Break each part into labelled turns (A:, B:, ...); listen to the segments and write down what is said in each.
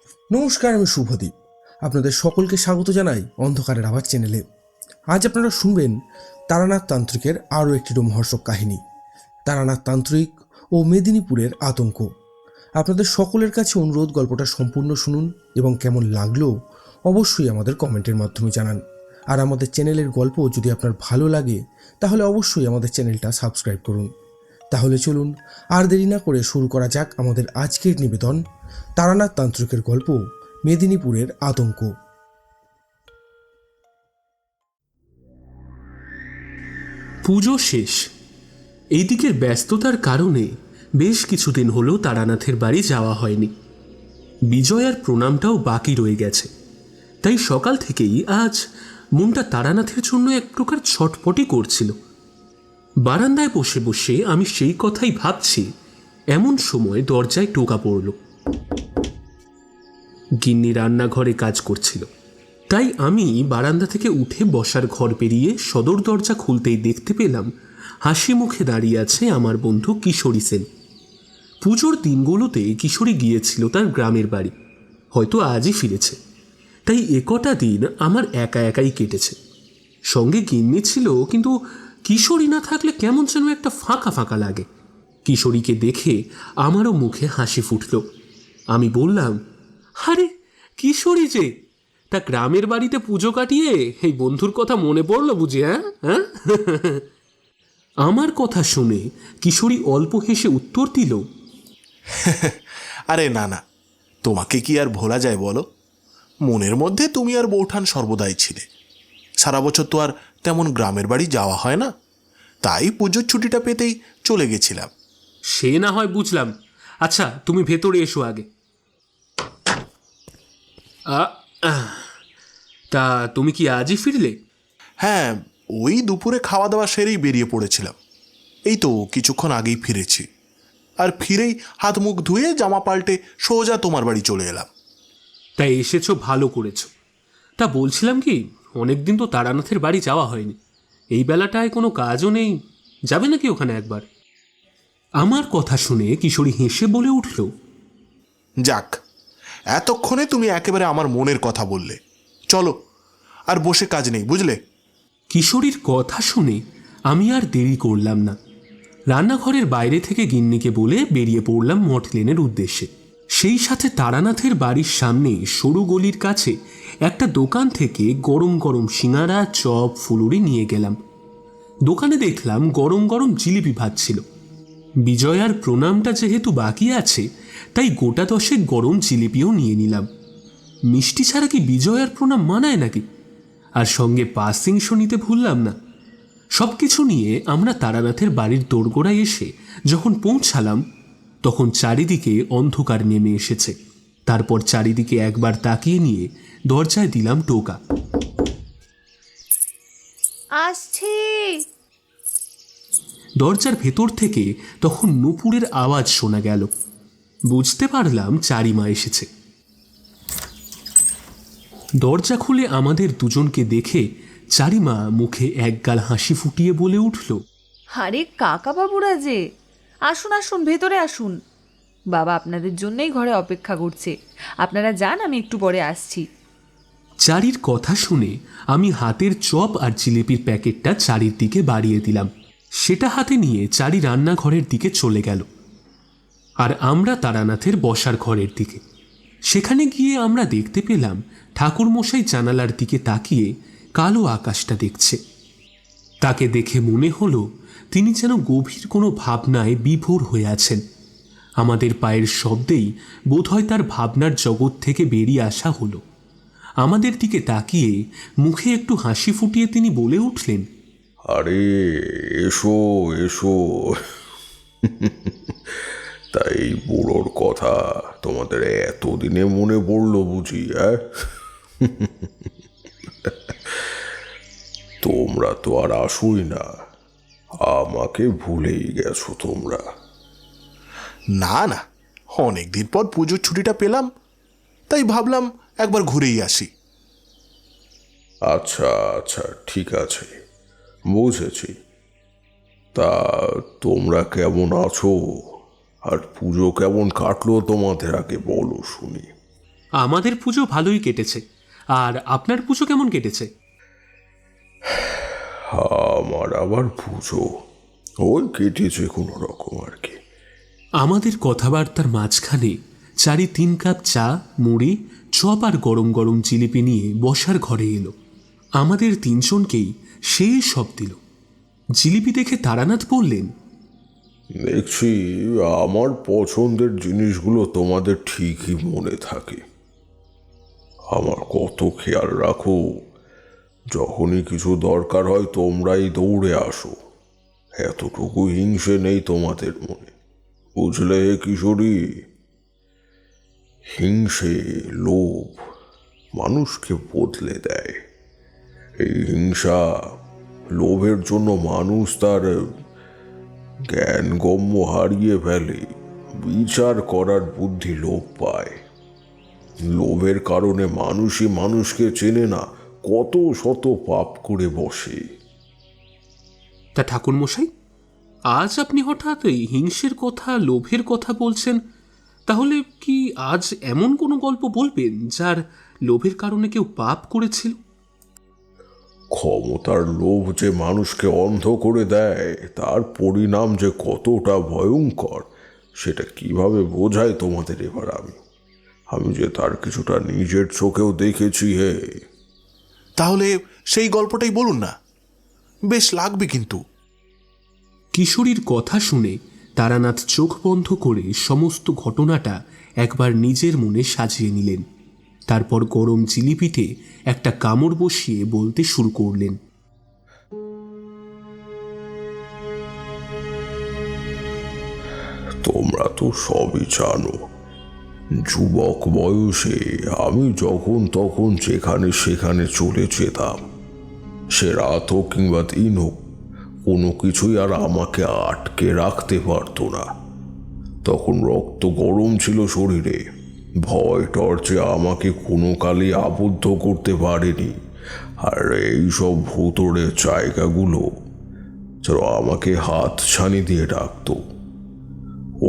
A: নমস্কার, আমি শুভদীপ। আপনাদের সকলকে স্বাগত জানাই অন্ধকারের আওয়াজ চ্যানেলে। আজ আপনারা শুনবেন তারানাথ তান্ত্রিকের আরও একটি রোমহর্ষক কাহিনী, তারানাথ তান্ত্রিক ও মেদিনীপুরের আতঙ্ক। আপনাদের সকলের কাছে অনুরোধ, গল্পটা সম্পূর্ণ শুনুন এবং কেমন লাগলো অবশ্যই আমাদের কমেন্টের মাধ্যমে জানান। আর আমাদের চ্যানেলের গল্প যদি আপনার ভালো লাগে তাহলে অবশ্যই আমাদের চ্যানেলটা সাবস্ক্রাইব করুন। তাহলে চলুন আর দেরি না করে শুরু করা যাক আমাদের আজকের নিবেদন, তারানাথ তান্ত্রিকের গল্প, মেদিনীপুরের আতঙ্ক।
B: পুজো শেষ। এই দিকের ব্যস্ততার কারণে বেশ কিছুদিন হলো তারানাথের বাড়ি যাওয়া হয়নি। বিজয়ার প্রণামটাও বাকি রয়ে গেছে। তাই সকাল থেকেই আজ মনটা তারানাথের জন্য এক প্রকার ছটপটি করছিল। বারান্দায় বসে বসে আমি সেই কথাই ভাবছি, এমন সময় দরজায় টোকা পড়ল। গিন্নি রান্নাঘরে কাজ করছিল, তাই আমি বারান্দা থেকে উঠে বসার ঘর পেরিয়ে সদর দরজা খুলতেই দেখতে পেলাম হাসি মুখে দাঁড়িয়ে আছে আমার বন্ধু কিশোরী সেন। পুজোর দিনগুলোতে কিশোরী গিয়েছিল তার গ্রামের বাড়ি, হয়তো আজই ফিরেছে। তাই একটা দিন আমার একা একাই কেটেছে। সঙ্গে গিন্নি ছিল, কিন্তু কিশোরী না থাকলে কেমন যেন একটা ফাঁকা ফাঁকা লাগে। কিশোরীকে দেখে আমারও মুখে হাসি ফুটল। আমি বললাম, আরে কিশোরী যে, তা গ্রামের বাড়িতে পুজো কাটিয়ে এই বন্ধুর কথা মনে পড়লো বুঝি? হ্যাঁ আমার কথা শুনে কিশোরী অল্প হেসে উত্তর দিল,
C: আরে না না, তোমাকে কি আর ভোলা যায় বলো? মনের মধ্যে তুমি আর বৌঠান সর্বদাই ছিলে। সারা বছর তো আর তেমন গ্রামের বাড়ি যাওয়া হয় না, তাই পুজোর ছুটিটা পেতেই চলে গেছিলাম।
B: সে না হয় বুঝলাম। আচ্ছা, তুমি ভেতরে এসো আগে। তা তুমি কি আজই ফিরলে?
C: হ্যাঁ, ওই দুপুরে খাওয়া দাওয়া সেরেই বেরিয়ে পড়েছিলাম। এই তো কিছুক্ষণ আগেই ফিরেছি। আর ফিরেই হাত মুখ ধুয়ে জামা পাল্টে সোজা তোমার বাড়ি চলে এলাম।
B: তা এসেছো, ভালো করেছো। তা বলছিলাম কি, অনেকদিন তো তারানাথের বাড়ি যাওয়া হয়নি। এই বেলাটায় কোনো কাজও নেই, যাবে নাকি ওখানে একবার? আমার কথা শুনে কিশোরী হেসে বলে উঠল,
C: যাক, এতক্ষণে তুমি একেবারে আমার মনের কথা বললে। চলো, আর বসে কাজ নেই, বুঝলে?
B: কিশোরীর কথা শুনে আমি আর দেরি করলাম না। রান্নাঘরের বাইরে থেকে গিন্নিকে বলে বেরিয়ে পড়লাম মঠ লেনের উদ্দেশ্যে। সেই সাথে তারানাথের বাড়ির সামনে সরু গলির কাছে একটা দোকান থেকে গরম গরম সিঙাড়া, চপ, ফুলুরি নিয়ে গেলাম। দোকানে দেখলাম গরম গরম জিলিপি ভাজছিল। বিজয়ার প্রণামটা যেহেতু বাকি আছে, তাই গোটা 10 গরম জিলিপিও নিয়ে নিলাম। মিষ্টি ছাড়া কি বিজয়ার প্রণাম মানায় নাকি? আর সঙ্গে পাসিংশো নিতে ভুললাম না। সব কিছু নিয়ে আমরা তারানাথের বাড়ির দোরগোড়ায় এসে যখন পৌঁছালাম, তখন চারিদিকে অন্ধকার নেমে এসেছে। তারপর চারিদিকে একবার তাকিয়ে নিয়ে দরজায় দিলাম টোকা।
D: আসছি।
B: দরজার ভেতর থেকে তখন নূপুরের আওয়াজ শোনা গেল। বুঝতে পারলাম চারিমা এসেছে। দরজা খুলে আমাদের দুজনকে দেখে চারিমা মুখে একগাল হাসি ফুটিয়ে বলে উঠল,
D: আরে কাকা বাবুরা যে, আসুন আসুন, ভেতরে আসুন। বাবা আপনাদের জন্যই ঘরে অপেক্ষা করছে। আপনারা যান, আমি একটু পরে আসছি।
B: চারির কথা শুনে আমি হাতের চপ আর জিলিপির প্যাকেটটা চারির দিকে বাড়িয়ে দিলাম। সেটা হাতে নিয়ে চারি রান্নাঘরের দিকে চলে গেল, আর আমরা তারানাথের বসার ঘরের দিকে। সেখানে গিয়ে আমরা দেখতে পেলাম ঠাকুরমশাই জানালার দিকে তাকিয়ে কালো আকাশটা দেখছে। তাকে দেখে মনে হলো তিনি যেন গভীর কোনো ভাবনায় বিভোর হয়ে আছেন। আমাদের পায়ের শব্দেই বোধহয় তার ভাবনার জগৎ থেকে বেরিয়ে আসা হলো। আমাদের দিকে তাকিয়ে মুখে একটু হাসি ফুটিয়ে তিনি বলে উঠলেন,
E: আরে এসো এসো। তাই বুড়োর কথা তোমাদের এতদিনে মনে পড়লো বুঝি? তোমরা তো আর আসোই না, আমাকে ভুলেই গেছো তোমরা।
C: না না, অনেকদিন পর পুজোর ছুটিটা পেলাম, তাই ভাবলাম একবার ঘুরেই আসি।
E: আচ্ছা আচ্ছা, ঠিক আছে, বুঝেছি। তা তোমরা কেমন আছো? আর পুজো কেমন কাটলো তোমাদের, আগে বলো শুনি।
B: আমাদের পুজো ভালোই কেটেছে। আর আপনার পুজো কেমন কেটেছে?
E: আমার আবার পুজো ওই কেটেছে কোনো রকম আর কি।
B: আমাদের কথাবার্তার মাঝখানে 4-3 কাপ চা, মুড়ি, চপ আর গরম গরম জিলিপি নিয়ে বসার ঘরে এলো। আমাদের 3 জনকেই সেই সব দিল। জিলিপি দেখে তারানাথ বললেন,
E: দেখছি আমার পছন্দের জিনিসগুলো তোমাদের ঠিকই মনে থাকে। আমার কত খেয়াল রাখো, যখনই কিছু দরকার হয় তোমরাই দৌড়ে আসো। এতটুকু হিংসে নেই তোমাদের মনে, বুঝলে কিশোরী? হিংসে, লোভ মানুষকে বদলে দেয়। এই হিংসা, লোভের জন্য মানুষ তার জ্ঞানগম্য হারিয়ে ফেলে, বিচার করার বুদ্ধি লোপ পায়। লোভের কারণে মানুষই মানুষকে চেনে না, কত শত পাপ করে বসে।
B: তা ঠাকুরমশাই, আজ আপনি হঠাৎ এই হিংসের কথা, লোভের কথা বলছেন। তাহলে কি আজ এমন কোনো গল্প বলবেন যার লোভের কারণে কেউ পাপ করেছিল?
E: ক্ষমতার লোভ যে মানুষকে অন্ধ করে দেয়, তার পরিণাম যে কতটা ভয়ঙ্কর সেটা কিভাবে বোঝায় তোমাদের এবার আমি যে তার কিছুটা নিজের চোখেও দেখেছি। হে,
C: তাহলে সেই গল্পটাই বলুন না, বেশ লাগবে কিন্তু।
B: কিশোরীর কথা শুনে তারানাথ চোখ বন্ধ করে সমস্ত ঘটনাটা একবার নিজের মনে সাজিয়ে নিলেন। তারপর গরম জিলিপিতে একটা কামড় বসিয়ে বলতে শুরু করলেন,
E: তোমরা তো সবই জানো, যুবক বয়সে আমি যখন তখন যেখানে সেখানে চলে যেতাম। সে রাত হোক কিংবা দিন হোক, কোনো কিছুই আর আমাকে আটকে রাখতে পারতো না। তখন রক্ত গরম ছিল শরীরে, ভয় টর্চে আমাকে কোনো কালে আবদ্ধ করতে পারেনি। আর এইসব ভুতুড়ে জায়গাগুলো যেন আমাকে হাত ছানি দিয়ে ডাকতো।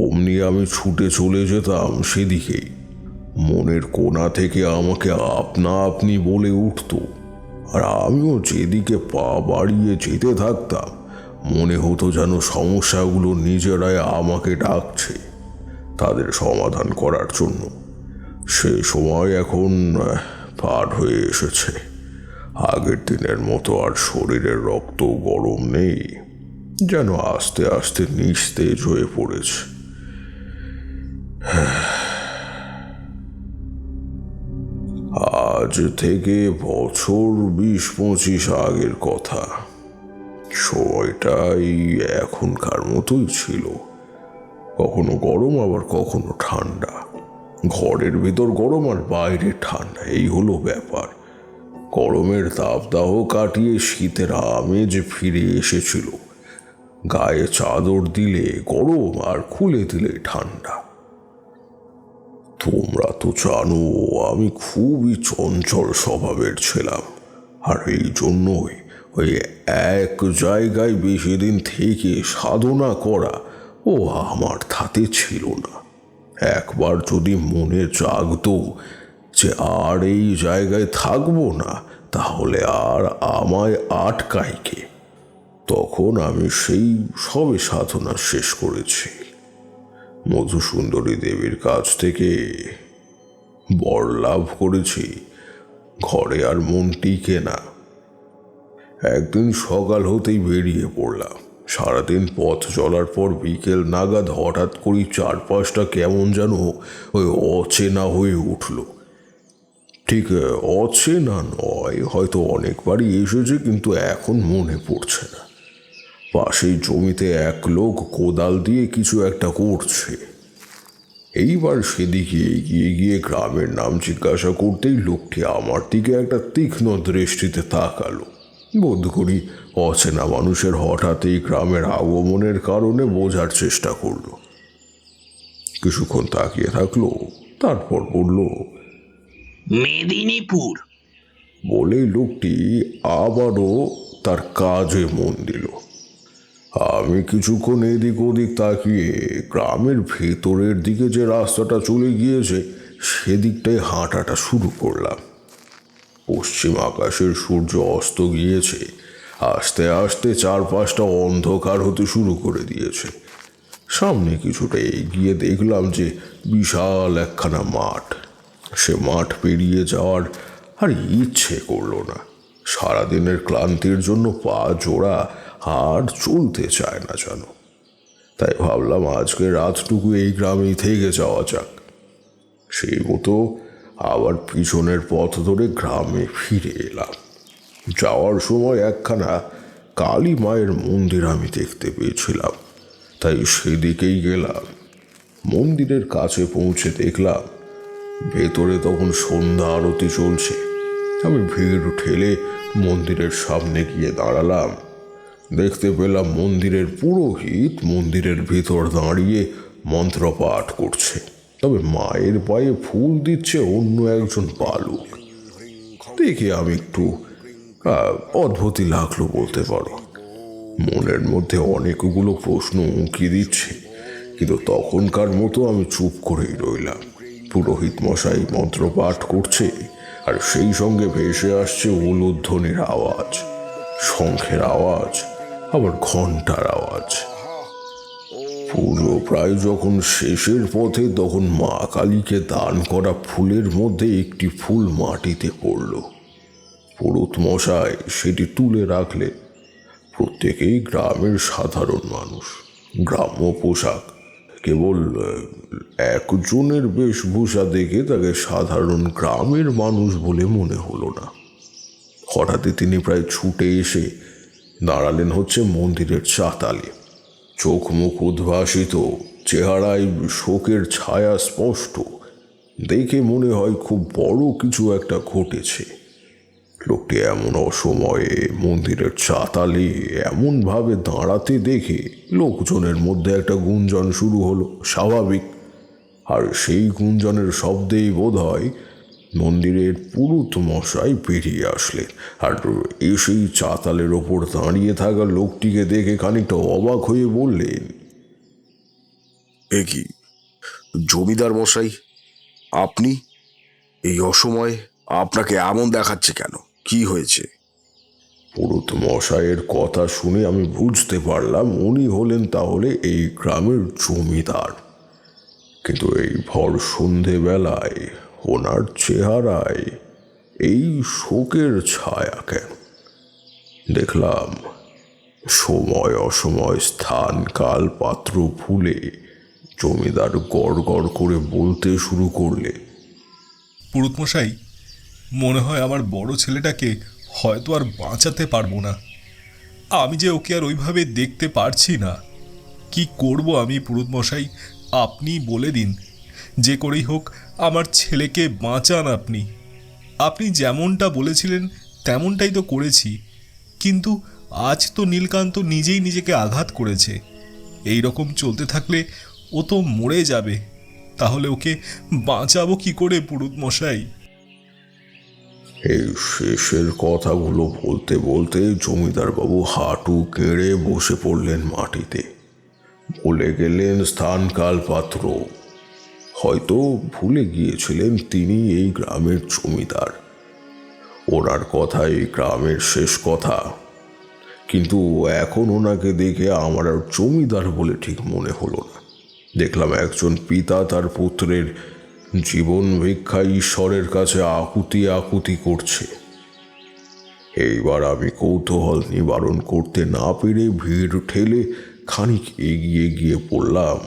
E: অমনি আমি ছুটে চলে যেতাম সেদিকেই। মনের কোণা থেকে আমাকে আপনা আপনি বলে উঠত, আর আমিও যেদিকে পা বাড়িয়ে যেতে থাকতাম মনে হতো যেন সমস্যাগুলো নিজেরাই আমাকে ডাকছে তাদের সমাধান করার জন্য। সে সময় এখন পার হয়ে এসেছে। আগের দিনের মতো আর শরীরের রক্ত গরম নেই, যেন আস্তে আস্তে নিস্তেজ হয়ে পড়েছে। আজ থেকে বছর 20-25 আগের কথা। সময়টাই এখনকার মতোই ছিল, কখনো গরম আবার কখনো ঠান্ডা। ঘরের ভিতর গরম আর বাইরে ঠান্ডা, এই হলো ব্যাপার। গরমের তাপদাহ কাটিয়ে শীতের আমেজ ফিরে এসেছিল। গায়ে চাদর দিলে গরম আর খুলে দিলে ঠান্ডা। তোমরা তো জানো আমি খুবই চঞ্চল স্বভাবের ছিলাম, আর এই জন্যই ওই এক জায়গায় বেশি দিন থেকে সাধনা করা ও আমার ধাতে ছিল না। একবার যদি মনে জাগতো যে আর এই জায়গায় থাকবো না, তাহলে আর আমায় আটকায় কে? তখন আমি সেই সবে সাধনা শেষ করেছি। মধুসুন্দরী দেবীর কাছ থেকে বর লাভ করেছি, ঘরে আর মন টিকে না। একদিন সকাল হতেই বেরিয়ে পড়লাম। সারাদিন পথ চলার পর বিকেল নাগাদ হঠাৎ করেই চারপাশটা কেমন যেন ওই অচেনা হয়ে উঠল। ঠিক অচেনা নয়, হয়তো অনেকবারই এসেছে কিন্তু এখন মনে পড়ছে না। পাশেই জমিতে এক লোক কোদাল দিয়ে কিছু একটা করছে। এইবার সেদিকে এগিয়ে গিয়ে গ্রামের নাম জিজ্ঞাসা করতেই লোকটি আমার দিকে একটা তীক্ষ্ণ দৃষ্টিতে তাকালো। বোধ করি অচেনা মানুষের হঠাৎ এই গ্রামের আগমনের কারণে বোঝার চেষ্টা করলো। কিছুক্ষণ তাকিয়ে থাকলো, তারপর বলল,
F: মেদিনীপুর।
E: বলেই লোকটি আবারও তার কাজে মন দিল। আমি কিছুক্ষণ এদিক ওদিক তাকিয়ে গ্রামের ভেতরের দিকে যে রাস্তাটা চলে গিয়েছে সেদিকটায় হাঁটাটা শুরু করলাম। পশ্চিম আকাশের সূর্য অস্ত গিয়েছে, আস্তে আস্তে চারপাশটা অন্ধকার হতে শুরু করে দিয়েছে। সামনে কিছুটা এগিয়ে দেখলাম যে বিশাল একখানা মাঠ। সে মাঠ পেরিয়ে যাওয়ার আর ইচ্ছে করলো না। সারাদিনের ক্লান্তির জন্য পা জোড়া আর চলতে চায় না যেন। তাই ভাবলাম আজকে রাতটুকু এই গ্রামেই থেকে যাওয়া যাক। সেই মতো আবার পিছনের পথ ধরে গ্রামে ফিরে এলাম। যাওয়ার সময় একখানা কালী মায়ের মন্দির আমি দেখতে পেয়েছিলাম, তাই সেদিকেই গেলাম। মন্দিরের কাছে পৌঁছে দেখলাম ভেতরে তখন সন্ধ্যা আরতি চলছে। আমি ভিড় ঠেলে মন্দিরের সামনে গিয়ে দাঁড়ালাম। দেখতে পেলাম মন্দিরের পুরোহিত মন্দিরের ভিতর দাঁড়িয়ে মন্ত্রপাঠ করছে, তবে মায়ের পায়ে ফুল দিচ্ছে অন্য একজন বালক। দেখে আমি একটু অদ্ভুতই লাগলো বলতে পারো। মনের মধ্যে অনেকগুলো প্রশ্ন উঁকি দিচ্ছে, কিন্তু তখনকার মতো আমি চুপ করেই রইলাম। পুরোহিত মশাই মন্ত্রপাঠ করছে, আর সেই সঙ্গে ভেসে আসছে উলুধ্বনির আওয়াজ, শঙ্খের আওয়াজ, আবার ঘণ্টার আওয়াজ। পুজো প্রায় যখন শেষের পথে, তখন মা কালীকে দান করা ফুলের মধ্যে একটি ফুল মাটিতে পড়ল। পুরোহিত মশাই সেটি তুলে রাখলে। প্রত্যেকেই গ্রামের সাধারণ মানুষ, গ্রাম্য পোশাক। কেবল একজনের বেশভূষা দেখে তাকে সাধারণ গ্রামের মানুষ বলে মনে হলো না। হঠাৎই তিনি প্রায় ছুটে এসে দাঁড়ালেন হচ্ছে মন্দিরের চাতালে। চোখ মুখ উদ্ভাসিত, চেহারায় শোকের ছায়া স্পষ্ট। দেখে মনে হয় খুব বড় কিছু একটা ঘটেছে। লোকটি এমন অসময়ে মন্দিরের চাতালে এমনভাবে দাঁড়াতে দেখে লোকজনের মধ্যে একটা গুঞ্জন শুরু হলো, স্বাভাবিক। আর সেই গুঞ্জনের শব্দেই বোধ হয় মন্দিরের পুরোহিত মশাই বেরিয়ে আসলেন, আর এসেই চাতালের ওপর দাঁড়িয়ে থাকা লোকটিকে দেখে খানিকটা অবাক হয়ে বললেন,
F: এ কি জমিদার মশাই, আপনি এই অসময়ে? আপনাকে এমন দেখাচ্ছে কেন? কি হয়েছে?
E: পুরোহিত মশাইয়ের কথা শুনে আমি বুঝতে পারলাম উনি হলেন তাহলে এই গ্রামের জমিদার। কিন্তু এই ভর সন্ধেবেলায় ওনার চেহারায় এই শোকের ছায়া কেন? দেখলাম সময় অসময় স্থান কাল পাত্র ভুলে জমিদার গড় গড় করে বলতে শুরু করলে,
G: পুরুতমশাই, মনে হয় আমার বড় ছেলেটাকে হয়তো আর বাঁচাতে পারবো না। আমি যে ওকে আর ওইভাবে দেখতে পারছি না। কি করব আমি পুরুতমশাই? আপনি বলে দিন, যে করেই হোক আমার ছেলেকে বাঁচান আপনি। আপনি যেমনটা বলেছিলেন তেমনটাই তো করেছি, কিন্তু আজ তো নীলকান্ত নিজেই নিজেকে আঘাত করেছে। এই রকম চলতে থাকলে ও তো মরে যাবে। তাহলে ওকে বাঁচাবো কি করে পুরুতমশাই?
E: এই শেষের কথাগুলো বলতে বলতে জমিদার বাবু হাঁটু কেড়ে বসে পড়লেন মাটিতে। বলে গেলেন স্থান কাল পাত্র। হয়তো ভুলে গিয়েছিলেন তিনি এই গ্রামের জমিদার। ওনার কথা এই গ্রামের শেষ কথা, কিন্তু এখন ওনাকে দেখে আমার আর জমিদার বলে ঠিক মনে হলো না। দেখলাম একজন পিতা তার পুত্রের জীবন ভিক্ষা ঈশ্বরের কাছে আকুতি আকুতি করছে। এইবার আমি কৌতূহল নিবারণ করতে না পেরে ভিড় ঠেলে খানিক এগিয়ে গিয়ে পড়লাম,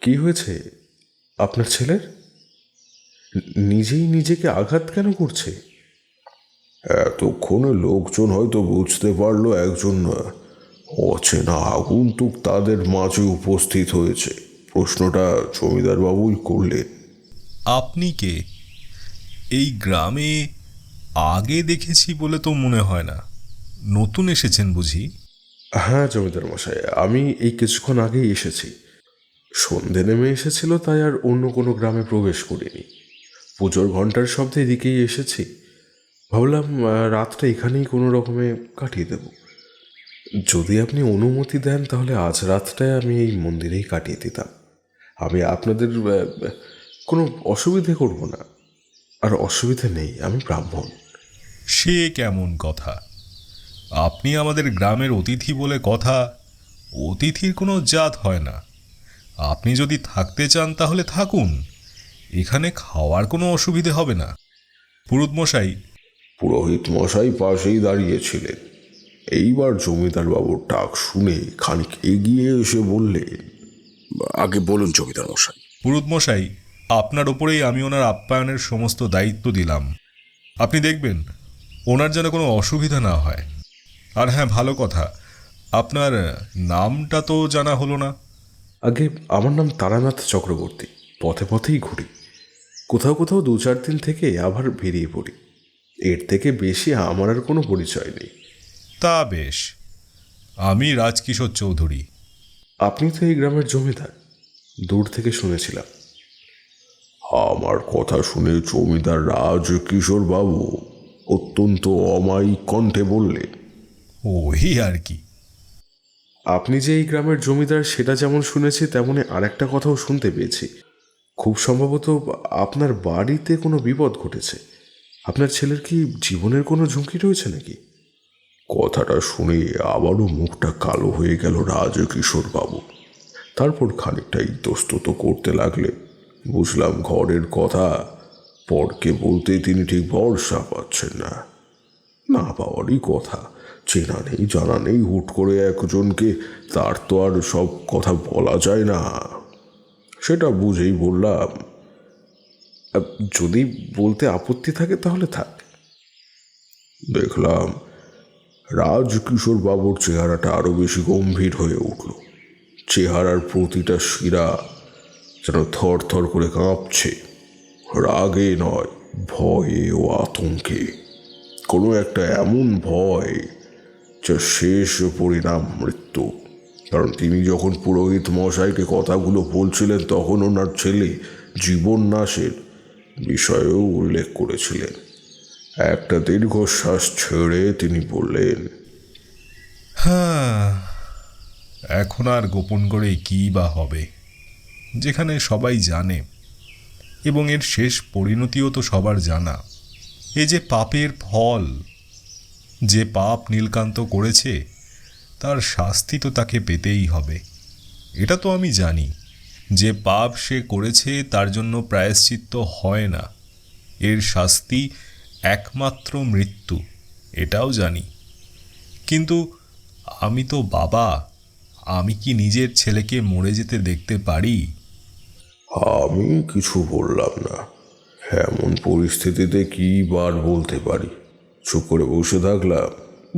E: কি হয়েছে আপনার ছেলের? নিজেই নিজেকে আঘাত কেন করছে? এতক্ষণে লোকজন হয়তো বুঝতে পারলো একজন অচেনা আগন্তুক তাদের মাঝে উপস্থিত হয়েছে। প্রশ্নটা জমিদার বাবুই করলেন।
G: আপনি কে? এই গ্রামে আগে দেখেছি বলে তো মনে হয় না। নতুন এসেছেন বুঝি?
E: হ্যাঁ জমিদার মশাই, আমি এই কিছুক্ষণ আগেই এসেছি। সন্ধে নেমে এসেছিল, তাই আর অন্য কোনো গ্রামে প্রবেশ করিনি। পুজোর ঘন্টার শব্দে এদিকেই এসেছি। ভাবলাম রাতটা এখানেই কোনো রকমে কাটিয়ে দেব। যদি আপনি অনুমতি দেন তাহলে আজ রাতটায় আমি এই মন্দিরেই কাটিয়ে দিতাম। আমি আপনাদের কোনো অসুবিধে করব না। আর অসুবিধা নেই, আমি ব্রাহ্মণ।
G: সে কেমন কথা? আপনি আমাদের গ্রামের অতিথি বলে কথা। অতিথির কোনো জাত হয় না। আপনি যদি থাকতে চান তাহলে থাকুন, এখানে খাওয়ার কোনো অসুবিধে হবে না। পুরোহিত মশাই,
E: পুরোহিত মশাই পাশেই দাঁড়িয়েছিলেন। এইবার জমিদার বাবুর ডাক শুনে খানিক এগিয়ে এসে বললেন,
F: আগে বলুন জমিদার মশাই।
G: পুরোহিত মশাই, আপনার ওপরেই আমি ওনার আপ্যায়নের সমস্ত দায়িত্ব দিলাম। আপনি দেখবেন ওনার যেন কোনো অসুবিধা না হয়। আর হ্যাঁ, ভালো কথা, আপনার নামটা তো জানা হলো না।
E: আগে আমার নাম তারানাথ চক্রবর্তী। পথে পথেই ঘুরি, কোথাও কোথাও 2-4 দিন থেকে আবার বেরিয়ে পড়ি। এর থেকে বেশি আমার আর কোনো পরিচয় নেই।
G: তা বেশ, আমি রাজকিশোর চৌধুরী।
E: আপনি তো এই গ্রামের জমিদার, দূর থেকে শুনেছিলাম। আমার কথা শুনে জমিদার রাজকিশোর বাবু অত্যন্ত অমায়িক কণ্ঠে বললেন,
G: ওই আর কি।
E: আপনি যে এই গ্রামের জমিদার সেটা যেমন শুনেছি, তেমনি আরেকটা কথাও শুনতে পেয়েছি। খুব সম্ভবত আপনার বাড়িতে কোনো বিপদ ঘটেছে। আপনার ছেলের কি জীবনের কোনো ঝুঁকি রয়েছে নাকি? কথাটা শুনে আবারও মুখটা কালো হয়ে গেল রাজকিশোর বাবু। তারপর খানিকটা ইতস্তত করতে লাগলেন। বুঝলাম ঘরের কথা, পরকে বলতে তিনি ঠিক ভরসা পাচ্ছেন না। না পাওয়ারই কথা, চেনা নেই জানা নেই, হুট করে একজনকে তার তো আর সব কথা বলা যায় না। সেটা বুঝেই বললাম, যদি বলতে আপত্তি থাকে তাহলে থাক। দেখলাম রাজকিশোর বাবুর চেহারাটা আরো বেশি গম্ভীর হয়ে উঠল। চেহারার প্রতিটা শিরা যেন থর থর করে কাঁপছে, রাগে নয়, ভয়ে ও আতঙ্কে। কোনো একটা এমন ভয় যার শেষ পরিণাম মৃত্যু। কারণ তিনি যখন পুরোহিত মশাইকে কথাগুলো বলছিলেন, তখন ওনার ছেলে জীবন নাশের বিষয়েও উল্লেখ করেছিলেন। একটা দীর্ঘশ্বাস ছেড়ে তিনি বললেন,
G: হ্যাঁ, এখন আর গোপন করে কী বা হবে, যেখানে সবাই জানে এবং এর শেষ পরিণতিও তো সবার জানা। এ যে পাপের ফল, যে পাপ নীলকান্ত করেছে তার শাস্তি তো তাকে পেতেই হবে। এটা তো আমি জানি, যে পাপ সে করেছে তার জন্য প্রায়শ্চিত্ত হয় না, এর শাস্তি একমাত্র মৃত্যু, এটাও জানি। কিন্তু আমি তো বাবা, আমি কি নিজের ছেলেকে মরে যেতে দেখতে পারি?
E: আমি কিছু বললাম না। এমন পরিস্থিতিতে কি বার বলতে পারি? চুপ করে বসে থাকলাম।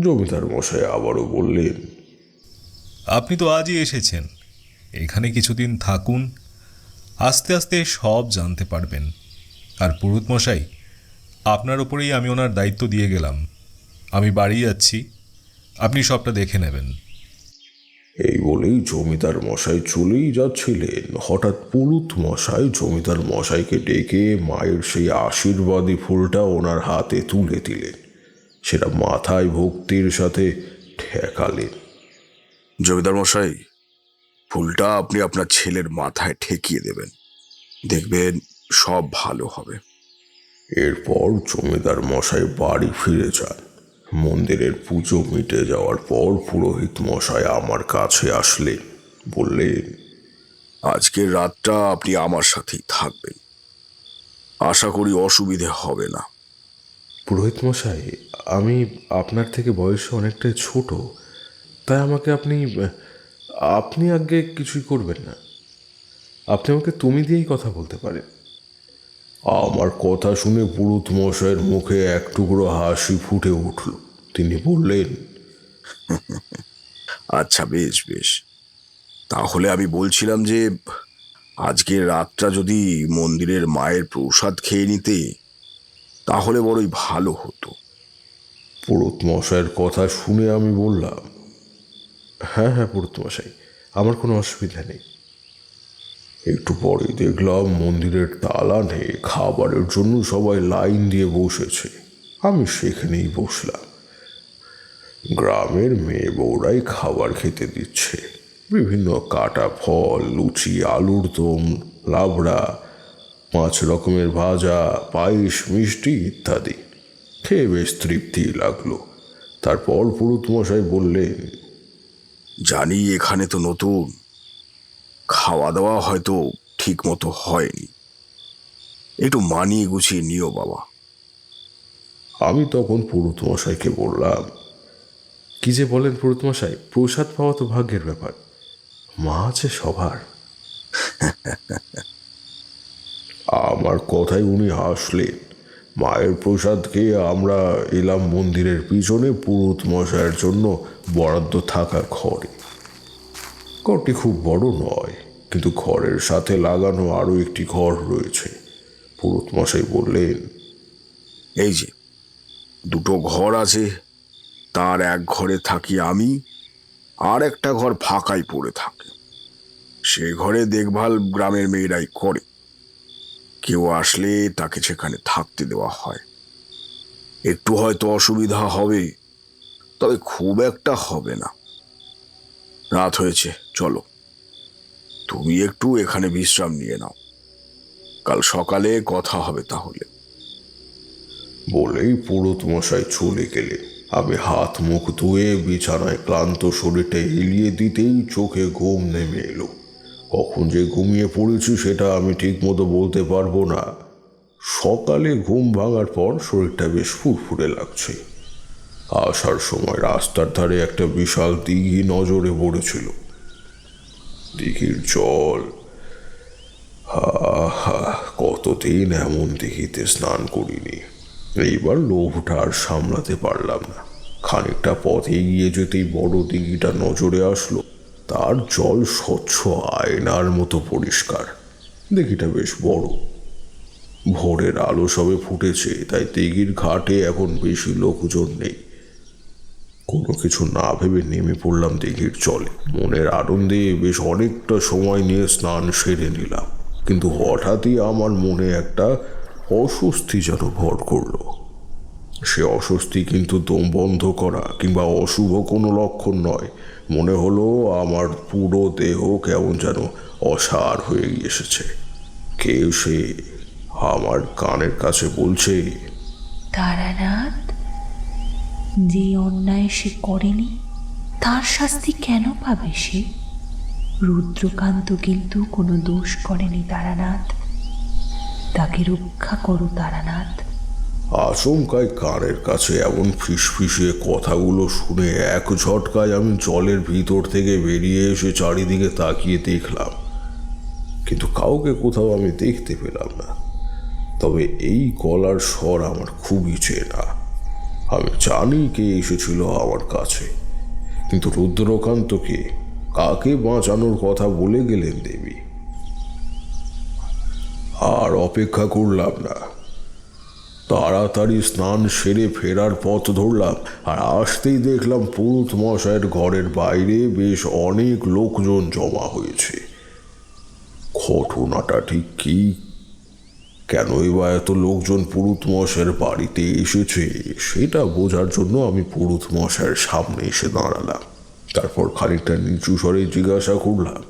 E: জমিদার মশাই আবারও বললেন,
G: আপনি তো আজই এসেছেন, এখানে কিছুদিন থাকুন, আস্তে আস্তে সব জানতে পারবেন। আর পুরোহিত মশাই, আপনার ওপরেই আমি ওনার দায়িত্ব দিয়ে গেলাম। আমি বাড়ি যাচ্ছি, আপনি সবটা দেখে নেবেন।
E: এই বলেই জমিদার মশাই চলেই যাচ্ছিলেন। হঠাৎ পুরুত মশাই জমিদার মশাইকে ডেকে মায়ের সেই আশীর্বাদী ফুলটা ওনার হাতে তুলে দিলেন। সেটা মাথায় ভক্তির সাথে ঠেকালেন।
F: জমিদার মশাই, ফুলটা আপনি আপনার ছেলের মাথায় ঠেকিয়ে দেবেন, দেখবেন সব ভালো হবে।
E: এরপর জমিদার মশাই বাড়ি ফিরে যান। মন্দিরের পুজো মিটে যাওয়ার পর পুরোহিত মশাই আমার কাছে আসলেন, বললেন,
F: আজকের রাতটা আপনি আমার সাথেই থাকবেন, আশা করি অসুবিধে হবে না।
E: পুরোহিত মশাই, আমি আপনার থেকে বয়সে অনেকটাই ছোট, তাই আমাকে আপনি আগে কিছুই করবেন না। আপনি আমাকে তুমি দিয়েই কথা বলতে পারেন। আমার কথা শুনে পুরোহিত মশাইয়ের মুখে এক টুকরো হাসি ফুটে উঠল। তিনি বললেন,
F: আচ্ছা, বেশ বেশ, তাহলে আমি বলছিলাম যে আজকের রাতটা যদি মন্দিরের মায়ের প্রসাদ খেয়ে নিতে, তাহলে বড়ই ভালো হতো।
E: পুরোহিত মশাইয়ের কথা শুনে আমি বললাম, হ্যাঁ হ্যাঁ পুরোহিত মশাই, আমার কোনো অসুবিধা নেই। একটু পরে দেখলাম মন্দিরের দালানে খাবারের জন্য সবাই লাইন দিয়ে বসেছে। আমি সেখানেই বসলাম। গ্রামের মেয়ে বউরাই খাবার খেতে দিচ্ছে। বিভিন্ন কাটা ফল, লুচি, আলুর দম, লাবড়া 5 রকমের ভাজা, পায়েস, মিষ্টি ইত্যাদি। খেয়ে বেশ তৃপ্তি লাগলো। তারপর পুরুতমশাই বললেন,
F: জানি এখানে তো নতুন, খাওয়া দাওয়া হয়তো ঠিক মতো হয়নি, একটু মানিয়ে গুছিয়ে নিও বাবা।
E: আমি তখন পুরুতমশাইকে বললাম, কি যে বলেন পুরুতমশাই, প্রসাদ পাওয়া তো ভাগ্যের ব্যাপার, মা আছে সবার। আমার কথায় উনি হাসলেন। মায়ের প্রসাদ খেয়ে আমরা এলাম মন্দিরের পিছনে পুরুতমশাইয়ের জন্য বরাদ্দ থাকা ঘরে। ঘরটি খুব বড় নয়, কিন্তু ঘরের সাথে লাগানো আরও একটি ঘর রয়েছে। পুরুতমশাই বললেন,
F: এই যে 2টো ঘর আছে, তার এক ঘরে থাকি আমি, আর একটা ঘর ফাঁকাই পড়ে থাকে। সে ঘরে দেখভাল গ্রামের মেয়েরাই করে, কেউ আসলে তাকে সেখানে থাকতে দেওয়া হয়। একটু হয়তো অসুবিধা হবে, তবে খুব একটা হবে না। রাত হয়েছে, চলো, তুমি একটু এখানে বিশ্রাম নিয়ে নাও, কাল সকালে কথা হবে তাহলে।
E: বলেই পুরুতমশাই চলে গেলে আমি হাত মুখ ধুয়ে বিছানায় ক্লান্ত শরীরটা এলিয়ে দিতেই চোখে ঘুম নেমে এলো। কখন যে ঘুমিয়ে পড়েছি সেটা আমি ঠিক মতো বলতে পারবো না। সকালে ঘুম ভাঙার পর শরীরটা বেশ ফুরফুরে লাগছে। আসার সময় রাস্তার ধারে একটা বিশাল দিঘি নজরে পড়েছিল। দিঘির জল, কতদিন এমন দিঘিতে স্নান করিনি। এইবার লোভটা আর সামলাতে পারলাম না। খানিকটা পথ এগিয়ে যেতেই বড় দিঘিটা নজরে আসলো। তার জল স্বচ্ছ আয়নার মতো পরিষ্কার। দিঘিটা বেশ বড়। ভোরের আলো সবে ফুটেছে, তাই দিঘির ঘাটে এখন বেশি লোকজন নেই। কোনো কিছু না ভেবে নেমে পড়লাম দিঘির জলে। মনের আনন্দে বেশ অনেকটা সময় নিয়ে স্নান সেরে নিলাম, কিন্তু হঠাৎই আমার মনে একটা অস্বস্তি যেন ভর করলো। সে অস্বস্তি কিন্তু দম বন্ধ করা কিংবা অশুভ কোনো লক্ষণ নয়। মনে হলো আমার পুরো দেহ কেমন যেন অসাড় হয়ে এসেছে। কেউ সে আমার কানের কাছে বলছে,
H: তারানাথ, যে অন্যায় সে করেনি তার শাস্তি কেন পাবে সে? রুদ্রকান্ত কিন্তু কোনো দোষ করেনি তারানাথ, তাকে রক্ষা করো তারানাথ।
E: আচমকায় কানের কাছে এমন ফিসফিসিয়ে কথাগুলো শুনে এক ঝটকায় আমি জলের ভিতর থেকে বেরিয়ে এসে চারিদিকে তাকিয়ে দেখলাম, কিন্তু কাউকে কোথাও আমি দেখতে পেলাম না। তবে এই গলার স্বর আমার খুবই চেনা। আমি জানি কে এসেছিল আমার কাছে, কিন্তু রুদ্রকান্তকে কাকে বাঁচানোর কথা বলে গেলেন দেবী। আর অপেক্ষা করলাম না, তাড়াতাড়ি স্নান সেরে ফেরার পথ ধরলাম। আর আসতেই দেখলাম পুরুতমশাইয়ের ঘরের বাইরে বেশ অনেক লোকজন জমা হয়েছে। ঘটনাটা ঠিক কি, কেনই বা এত লোকজন পুরুতমশাইয়ের বাড়িতে এসেছে, সেটা বোঝার জন্য আমি পুরুতমশাইয়ের সামনে এসে দাঁড়ালাম। তারপর খানিকটা নিচু স্বরে জিজ্ঞাসা করলাম,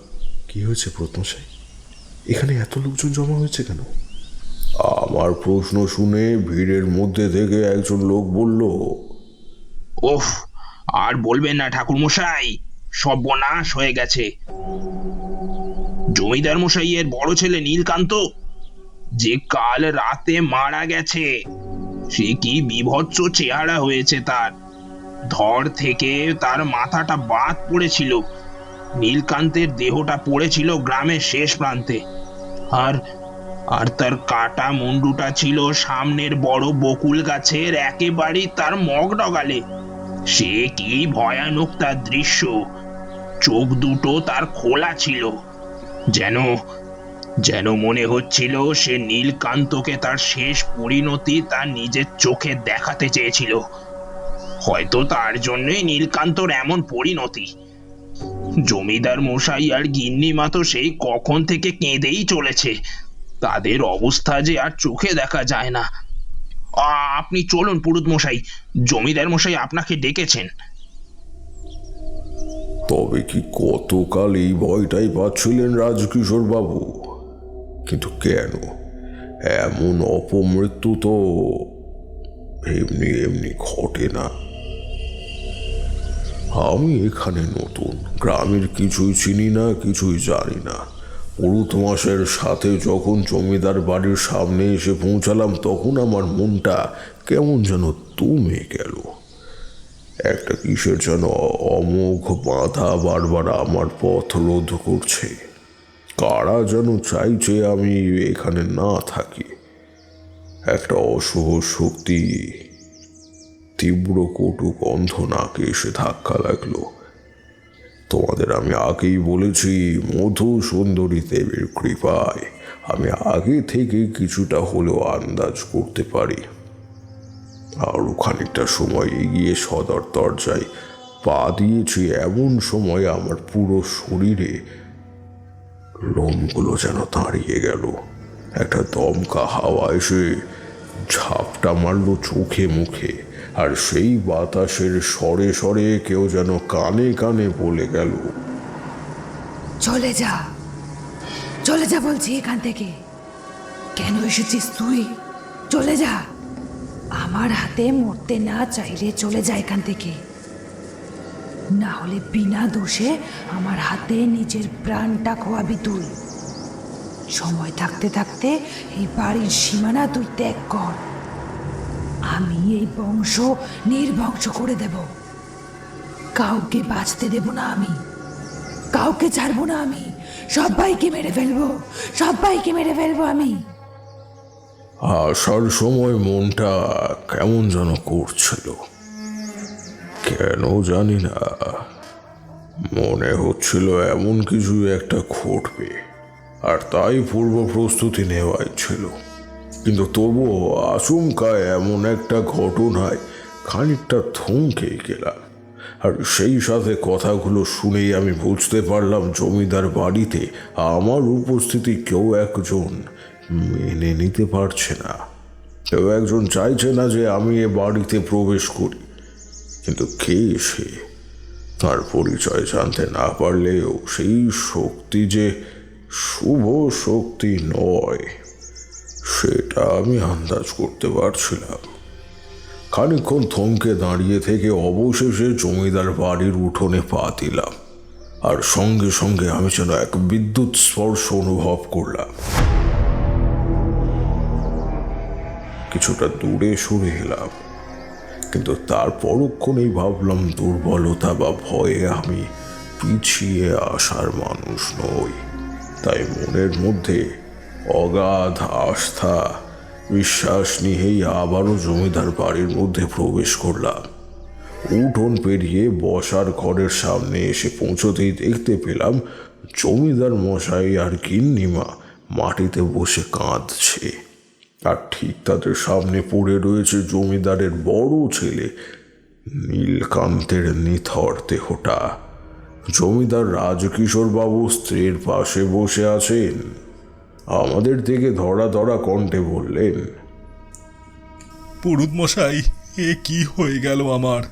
E: কি হয়েছে পুরুতমশাই, এখানে এত লোকজন জমা হয়েছে কেন? আমার প্রশ্ন শুনে ভিড়ের মধ্যে থেকে একজন লোক বলল,
I: ওহ, আর বলবেন না ঠাকুরমশাই, সর্বনাশ হয়ে গেছে। জমিদার মশাইয়ের বড় ছেলে নীলকান্ত, যে কাল রাতে মারা গেছে। সে কি বীভৎস চেহারা হয়েছে তার। ধর থেকে তার মাথাটা বাদ পড়েছিল। নীলকান্তের দেহটা পড়েছিল গ্রামের শেষ প্রান্তে, আর আর তার কাটা মুন্ডুটা ছিল সামনের বড় বকুল গাছের একেবারেই তার মগডগালে। সে কি ভয়ানক তার দৃশ্য। চোখ দুটো তার খোলা ছিল, যেন যেন মনে হচ্ছিল সে নীলকান্তকে তার শেষ পরিণতি তার নিজের চোখে দেখাতে চেয়েছিল। হয়তো তার জন্যই নীলকান্তর এমন পরিণতি। জমিদার মশাই আর গিন্নিমা তো সেই কখন থেকে কেঁদেই চলেছে। তাদের অবস্থা যে আর চোখে দেখা যায় না। আপনি চলুন পুরুত মশাই, জমিদার মশাই আপনাকে ডেকেছেন।
E: তবে কি গতকাল এই ভয়টাই পাচ্ছিলেন রাজকিশোর বাবু? কিন্তু কেন? এমন অপমৃত্যু তো এমনি এমনি ঘটে না। আমি এখানে নতুন, গ্রামের কিছুই চিনি না, কিছুই জানি না। পুরুত মাসের সাথে যখন জমিদার বাড়ির সামনে এসে পৌঁছালাম তখন আমার মনটা কেমন যেন দমে গেল। একটা কিসের যেন অমোঘ বাধা বারবার আমার পথ রোধ করছে। কারা যেন চাইছে আমি এখানে না থাকি। একটা অশুভ শক্তি তীব্র কটু গন্ধ নাকে এসে ধাক্কা লাগলো। তোমাদের আমি আগেই বলেছি, মধু সুন্দরী দেবীর কৃপায় আমি আগে থেকে কিছুটা হলেও আন্দাজ করতে পারি। আরও খানিকটা সময় এগিয়ে সদর দরজায় পা দিয়েছি, এমন সময় আমার পুরো শরীরে লোমগুলো যেন দাঁড়িয়ে গেল। একটা দমকা হাওয়া এসে ঝাপটা মারল চোখে মুখে, আর সেই বাতাসের স্বরে স্বরে কেউ যেন কানে কানে বলে গেল,
H: চলে যা, চলে যা বলছি এখান থেকে। কেন এসেছিস তুই? চলে যা। আমার হাতে মরতে না চাইলে চলে যা এখান থেকে, না হলে বিনা দোষে আমার হাতে নিজের প্রাণটা খোয়াবি তুই। সময় থাকতে থাকতে এই বাড়ির সীমানা তুই ত্যাগ কর। আমি এই বংশ নির্বংশ করে দেব। কাউকে বাঁচতে দেব না আমি, কাউকে ছাড়বো না আমি। সবাইকে মেরে ফেলবো, সবাইকে মেরে ফেলবো আমি।
E: আসার সময় মনটা কেমন যেন করছিল, কেন জানি না। মনে হচ্ছিল এমন কিছু একটা ঘটবে, আর তাই পূর্ব প্রস্তুতি নেওয়াই ছিল। কিন্তু তবুও আচমকায় এমন একটা ঘটনায় খানিকটা থমকে গেলাম। আর সেই সাথে কথাগুলো শুনেই আমি বুঝতে পারলাম জমিদার বাড়িতে আমার উপস্থিতি কেউ একজন মেনে নিতে পারছে না। কেউ একজন চাইছে না যে আমি এ বাড়িতে প্রবেশ করি। কিন্তু কে সে? তার পরিচয় জানতে না পারলেও সেই শক্তি যে শুভ শক্তি নয় সেটা আমি আন্দাজ করতে পারছিলাম। খানিকক্ষণ থমকে দাঁড়িয়ে থেকে অবশেষে জমিদার বাড়ির উঠোনে পা দিলাম, আর সঙ্গে সঙ্গে আমি যেন এক বিদ্যুৎ স্পর্শ অনুভব করলাম। কিছুটা দূরে সরে এলাম, কিন্তু তার পরক্ষণেই ভাবলাম দুর্বলতা বা ভয়ে আমি পিছিয়ে আসার মানুষ নই। তাই মনের মধ্যে অগাধ আস্থা বিশ্বাস নিয়েই আবারও জমিদার বাড়ির মধ্যে প্রবেশ করলাম। উঠোন পেরিয়ে বসার ঘরের সামনে এসে পৌঁছতেই দেখতে পেলাম জমিদার মশাই আর গিন্নিমা মাটিতে বসে কাঁদছে, আর ঠিক তাদের সামনে পড়ে রয়েছে জমিদারের বড় ছেলে নীলকান্তের নিথর দেহটা। জমিদার রাজকিশোর বাবু স্ত্রীর পাশে বসে আছেন। আমাদের থেকে ধরা ধরা কণ্ঠে বললেন,
G: পুরুত মশাই, এ কি হয়ে গেল আমার?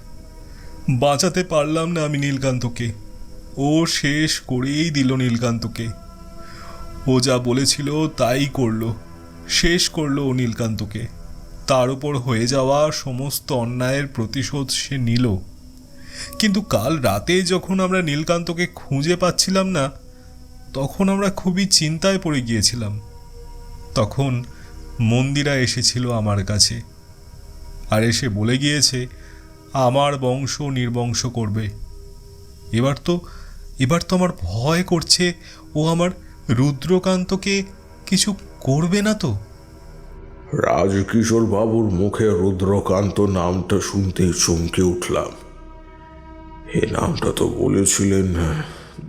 G: বাঁচাতে পারলাম না আমি নীলকান্তকে। ও শেষ করেই দিল নীলকান্তকে। ও যা বলেছিল তাই করলো, শেষ করলো ও নীলকান্তকে। তার উপর হয়ে যাওয়া সমস্ত অন্যায়ের প্রতিশোধ সে নিল। কিন্তু কাল রাতে যখন আমরা নীলকান্তকে খুঁজে পাচ্ছিলাম না, তখন আমরা খুবই চিন্তায় পড়ে গিয়েছিলাম। তখন মন্দিরা এসেছিল আমার কাছে, আর এসে বলে গিয়েছে আমার বংশ নির্বংশ করবে। এবার তো আমার ভয় করছে ও আমার রুদ্রকান্তকে কিছু করবে না তো।
E: রাজকিশোর বাবুর মুখে রুদ্রকান্ত নামটা শুনতেই চমকে উঠলাম। এ নামটা তো বলেছিলেন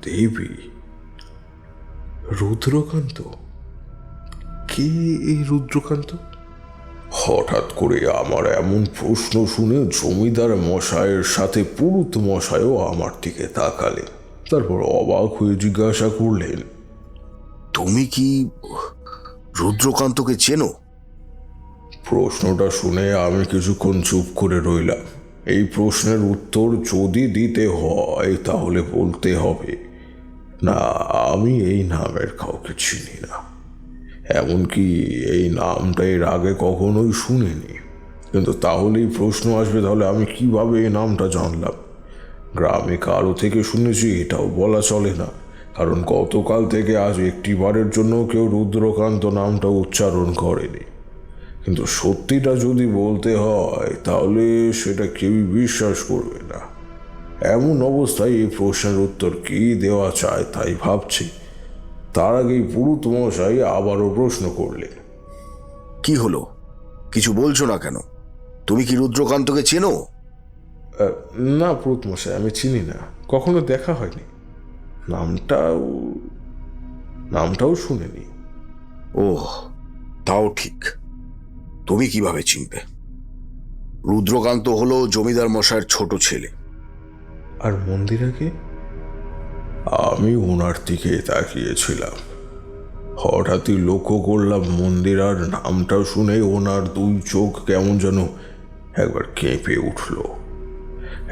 E: দেবী। রুদ্রকান্ত? কে এই রুদ্রকান্ত? হঠাৎ করে আমার এমন প্রশ্ন শুনে জমিদার মশাইয়ের সাথে পুরুত মশাইও আমার দিকে তাকালেন। তারপর অবাক হয়ে জিজ্ঞাসা করলেন,
F: তুমি কি রুদ্রকান্তকে চেনো?
E: প্রশ্নটা শুনে আমি কিছুক্ষণ চুপ করে রইলাম। এই প্রশ্নের উত্তর যদি দিতে হয় তাহলে বলতে হবে, না, আমি এই নামের কাউকে চিনি না। এমনকি এই নামটা এর আগে কখনোই শুনিনি। কিন্তু তাহলেই প্রশ্ন আসবে, তাহলে আমি কিভাবে এই নামটা জানলাম? গ্রামে কারো থেকে শুনেছি এটাও বলা চলে না, কারণ গতকাল থেকে আজ একটি বারের জন্য কেউ রুদ্রকান্ত নামটা উচ্চারণ করেনি। কিন্তু সত্যিটা যদি বলতে হয় তাহলে সেটা কেউই বিশ্বাস করবে না। এমন অবস্থায় এই প্রশ্নের উত্তর কি দেওয়া চায় তাই ভাবছি। তার আগেই পুরুত মশাই আবারও প্রশ্ন করলেন।
F: কি হলো, কিছু বলছো না কেন? তুমি কি রুদ্রকান্তকে চেনো?
E: না পুরুত মশাই, আমি চিনি না, কখনো দেখা হয়নি, নামটাও শুনিনি।
F: ওহ, তাও ঠিক। তুমি কিভাবে চিনবে? রুদ্রকান্ত হলো জমিদার মশাইয়ের ছোট ছেলে।
E: আর মন্দিরাকে? আমি ওনার দিকে তাকিয়েছিলাম, হঠাৎই লক্ষ্য করলাম মন্দিরার নামটা শুনে ওনার দুই চোখ কেমন যেন একবার কেঁপে উঠল।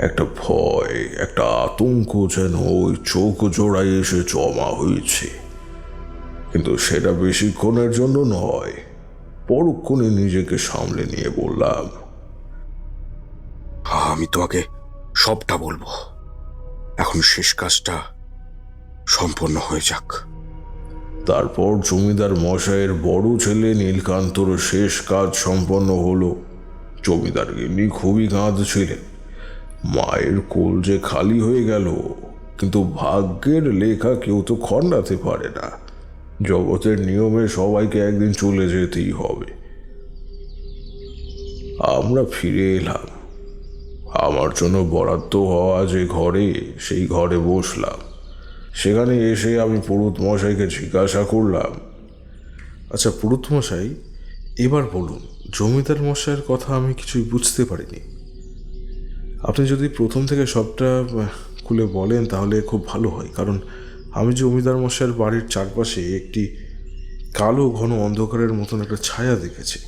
E: একটা ভয়, একটা আতঙ্ক যেন ওই চোখ জোড়ায় এসে জমা হয়েছে। কিন্তু সেটা বেশিক্ষণের জন্য নয়। পরক্ষণে নিজেকে সামলে নিয়ে বললাম,
F: আমি তোমাকে সবটা বলবো, এখন শেষ কাজটা সম্পন্ন হয়ে যাক।
E: তারপর জমিদার মশাইয়ের বড় ছেলে নীলকান্তর শেষ কাজ সম্পন্ন হলো। জমিদার গিন্নি খুবই কাঁদছিলেন। মায়ের কোল যে খালি হয়ে গেল, কিন্তু ভাগ্যের লেখা কেউ তো খণ্ডাতে পারে না। জগতের নিয়মে সবাইকে একদিন চলে যেতেই হবে। আমরা ফিরে এলাম। আমার জন্য বরাদ্দ হওয়া যে ঘরে, সেই ঘরে বসলাম। সেখানে এসে আমি পুরুত মশাইকে জিজ্ঞাসা করলাম, আচ্ছা পুরুত মশাই, এবার বলুন, জমিদার মশাইয়ের কথা আমি কিছুই বুঝতে পারিনি। আপনি যদি প্রথম থেকে সবটা খুলে বলেন তাহলে খুব ভালো হয়, কারণ আমি জমিদার মশাইয়ের বাড়ির চারপাশে একটি কালো ঘন অন্ধকারের মতন একটা ছায়া দেখেছি,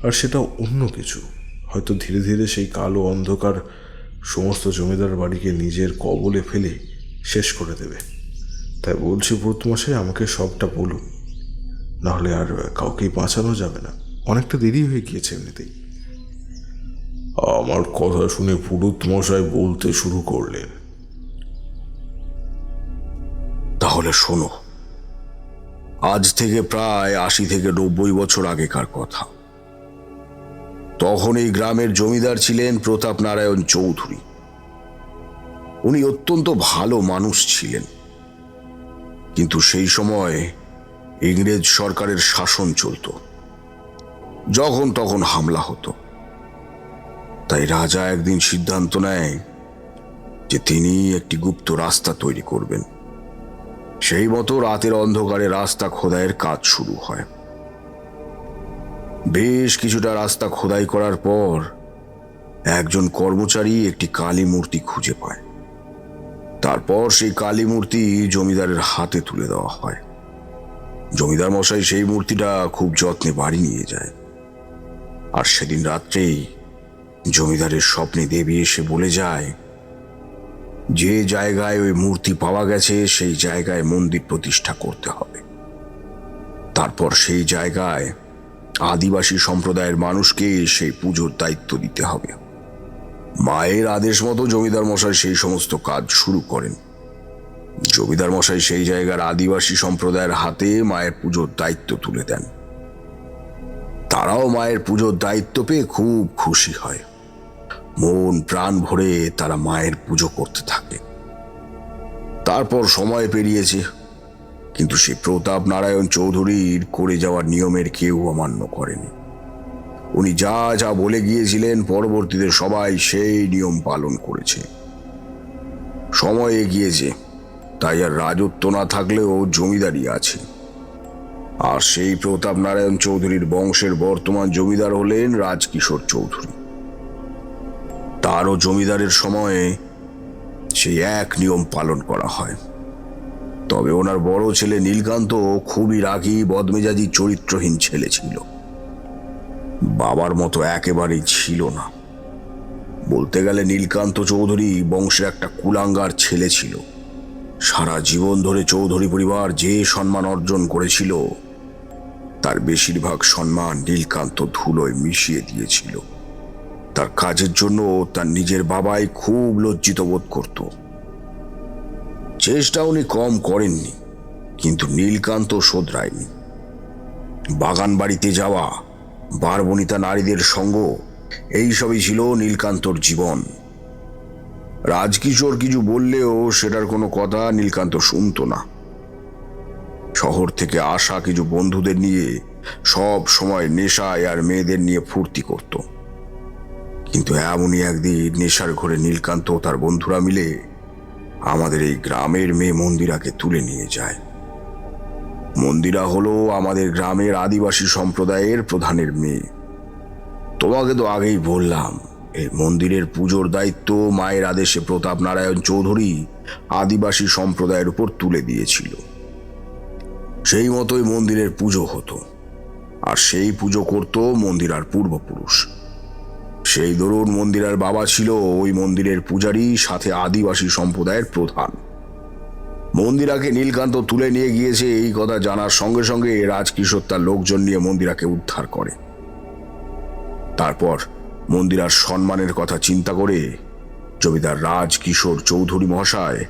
E: আর সেটা অন্য কিছু। হয়তো ধীরে ধীরে সেই কালো অন্ধকার সমস্ত জমিদার বাড়িকে নিজের কবলে ফেলে শেষ করে দেবে। তাই বলছি পুরুত মশাই, আমাকে সবটা বলুন, নাহলে আর কাউকেই বাঁচানো যাবে না। অনেকটা দেরি হয়ে গিয়েছে এমনিতেই। আমার কথা শুনে পুরুত মশাই বলতে শুরু করলেন,
F: তাহলে শোনো, আজ থেকে প্রায় 80 থেকে 90 বছর আগেকার কথা। তখন এই গ্রামের জমিদার ছিলেন প্রতাপ নারায়ণ চৌধুরী। উনি অত্যন্ত ভালো মানুষ ছিলেন, কিন্তু সেই সময় ইংরেজ সরকারের শাসন চলত, যখন তখন হামলা হতো। তাই রাজা একদিন সিদ্ধান্ত নেয় যে তিনি একটি গুপ্ত রাস্তা তৈরি করবেন। সেই মতো রাতের অন্ধকারে রাস্তা খোদাইয়ের কাজ শুরু হয়। বেশ কিছুটা রাস্তা খোদাই করার পর একজন কর্মচারী একটি কালী মূর্তি খুঁজে পায়। তারপর সেই কালী মূর্তি জমিদারের হাতে তুলে দেওয়া হয়। জমিদার মশাই সেই মূর্তিটা খুব যত্নে বাড়ি নিয়ে যায়। আর সেদিন রাত্রেই জমিদারের স্বপ্নে দেবী এসে বলে যায়, যে জায়গায় ওই মূর্তি পাওয়া গেছে সেই জায়গায় মন্দির প্রতিষ্ঠা করতে হবে। তারপর সেই জায়গায় আদিবাসী সম্প্রদায়ের মানুষকে সেই পুজোর দায়িত্ব দিতে হবে। মায়ের আদেশ মতো জমিদার মশাই সেই সমস্ত কাজ শুরু করেন। জমিদার মশাই সেই জায়গার আদিবাসী সম্প্রদায়ের হাতে মায়ের পুজোর দায়িত্ব তুলে দেন। তারাও মায়ের পুজোর দায়িত্ব পেয়ে খুব খুশি হয়। মন প্রাণ ভরে তারা মায়ের পুজো করতে থাকে। তারপর সময় পেরিয়েছে, কিন্তু সেই প্রতাপ নারায়ণ চৌধুরীর করে যাওয়ার নিয়মের কেউ অমান্য করেনি। উনি যা যা বলে গিয়েছিলেন, পরবর্তীতে সবাই সেই নিয়ম পালন করেছে। সময় এগিয়েছে, তাই আর রাজত্ব না থাকলেও জমিদারি আছে। আর সেই প্রতাপ নারায়ণ চৌধুরীর বংশের বর্তমান জমিদার হলেন রাজকিশোর চৌধুরী। তারও জমিদারের সময়ে সেই এক নিয়ম পালন করা হয়। তবে ওনার বড় ছেলে নীলকান্ত খুবই রাগী, বদমেজাজি, চরিত্রহীন ছেলে ছিল। বাবার মতো একেবারেই ছিল না। বলতে গেলে নীলকান্ত চৌধুরী বংশের একটা কুলাঙ্গার ছেলে ছিল। সারা জীবন ধরে চৌধুরী পরিবার যে সম্মান অর্জন করেছিল তার বেশিরভাগ সম্মান নীলকান্ত ধুলোয় মিশিয়ে দিয়েছিল। তার কাজের জন্য তার নিজের বাবাই খুব লজ্জিত বোধ করত। চেষ্টা উনি কম করেননি, কিন্তু নীলকান্ত শোধরায়নি। বাগান বাড়িতে যাওয়া, বারবনিতা নারীদের সঙ্গ, এইসবই ছিল নীলকান্তর জীবন। রাজকিশোর কিছু বললেও সেটার কোনো কথা নীলকান্ত শুনত না। শহর থেকে আসা কিছু বন্ধুদের নিয়ে সব সময় নেশায় আর মেয়েদের নিয়ে ফুর্তি করত। কিন্তু এমনই একদিন নেশার ঘরে নীলকান্ত ও তার বন্ধুরা মিলে আমাদের এই গ্রামের মেয়ে মন্দিরাকে তুলে নিয়ে যায়। মন্দিরা হলো আমাদের গ্রামের আদিবাসী সম্প্রদায়ের প্রধানের মেয়ে। তোমাকে তো আগেই বললাম, এই মন্দিরের পুজোর দায়িত্ব মায়ের আদেশে প্রতাপ নারায়ণ চৌধুরী আদিবাসী সম্প্রদায়ের উপর তুলে দিয়েছিল। সেই মতোই মন্দিরের পুজো হতো, আর সেই পুজো করত মন্দিরার পূর্বপুরুষ। সেই দরুন মন্দিরার বাবা ছিল ওই মন্দিরের পূজারী, সাথে আদিবাসী সম্প্রদায়ের প্রধান। মন্দিরাকে নীলকান্ত তুলে নিয়ে গিয়েছে এই কথা জানার সঙ্গে সঙ্গে রাজকিশোর তার লোকজন নিয়ে মন্দিরাকে উদ্ধার করে। তারপর মন্দিরার সম্মানের কথা চিন্তা করে জমিদার রাজকিশোর চৌধুরী মহাশয়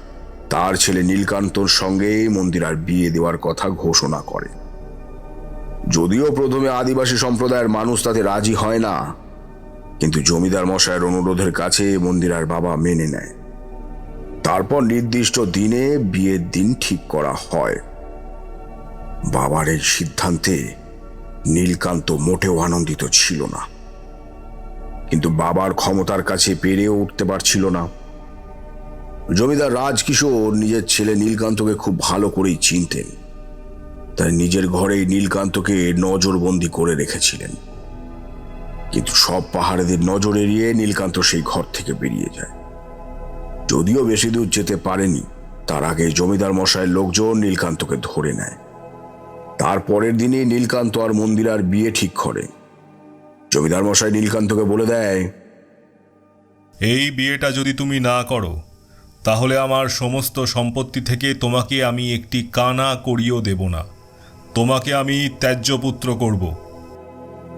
F: তার ছেলে নীলকান্তর সঙ্গে মন্দিরার বিয়ে দেওয়ার কথা ঘোষণা করে। যদিও প্রথমে আদিবাসী সম্প্রদায়ের মানুষ তাতে রাজি হয় না, কিন্তু জমিদার মশাইয়ের অনুরোধের কাছে মন্দিরার বাবা মেনে নেয়। তারপর নির্দিষ্ট দিনে বিয়ের দিন ঠিক করা হয়। বাবার এই সিদ্ধান্তে নীলকান্ত মোটেও আনন্দিত ছিল না, কিন্তু বাবার ক্ষমতার কাছে পেরেও উঠতে পারছিল না। জমিদার রাজকিশোর নিজের ছেলে নীলকান্তকে খুব ভালো করেই চিনতেন, তাই নিজের ঘরেই নীলকান্তকে নজরবন্দি করে রেখেছিলেন। কিন্তু সব পাহাড়েদের নজর এড়িয়ে নীলকান্ত সেই ঘর থেকে বেরিয়ে যায়। যদিও বেশি দূর যেতে পারেনি, তার আগে জমিদার মশাইয়ের লোকজন নীলকান্তকে ধরে নেয়। তারপরের দিনই নীলকান্ত আর মন্দিরার বিয়ে ঠিক করে। জমিদার মশাই নীলকান্তকে বলে দেয়,
G: এই বিয়েটা যদি তুমি না করো, তাহলে আমার সমস্ত সম্পত্তি থেকে তোমাকে আমি একটি কানা করিও দেব না। তোমাকে আমি ত্যায্যপুত্র করব।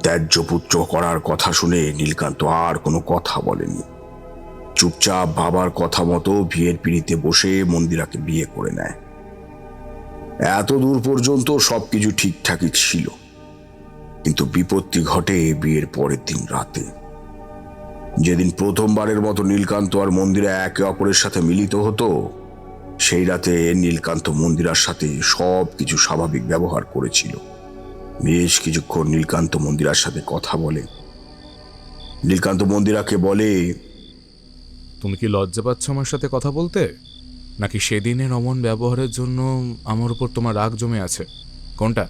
F: ত্যায্যপুত্র করার কথা শুনে নীলকান্ত আর কোনো কথা বলেনি। চুপচাপ বাবার কথা মতো বিয়ের পিঁড়িতে বসে মন্দিরাকে বিয়ে করে নেয়। এত দূর পর্যন্ত সবকিছু ঠিকঠাকই ছিল, কিন্তু বিপত্তি ঘটে বিয়ের পরের দিন রাতে। যেদিন প্রথমবারের মতো নীলকান্ত আর মন্দিরা একে অপরের সাথে মিলিত হতো, সেই রাতে নীলকান্ত মন্দিরার সাথে সব কিছু স্বাভাবিক ব্যবহার করেছিল। বেশ কিছুক্ষণ নীলকান্ত মন্দিরার সাথে কথা বলে। নীলকান্ত মন্দিরাকে বলে,
J: তুমি কি লজ্জা পাচ্ছ আমার সাথে কথা বলতে, নাকি সেদিনের অমন ব্যবহারের জন্য আমার উপর তোমার রাগ জমে আছে? কোনটা?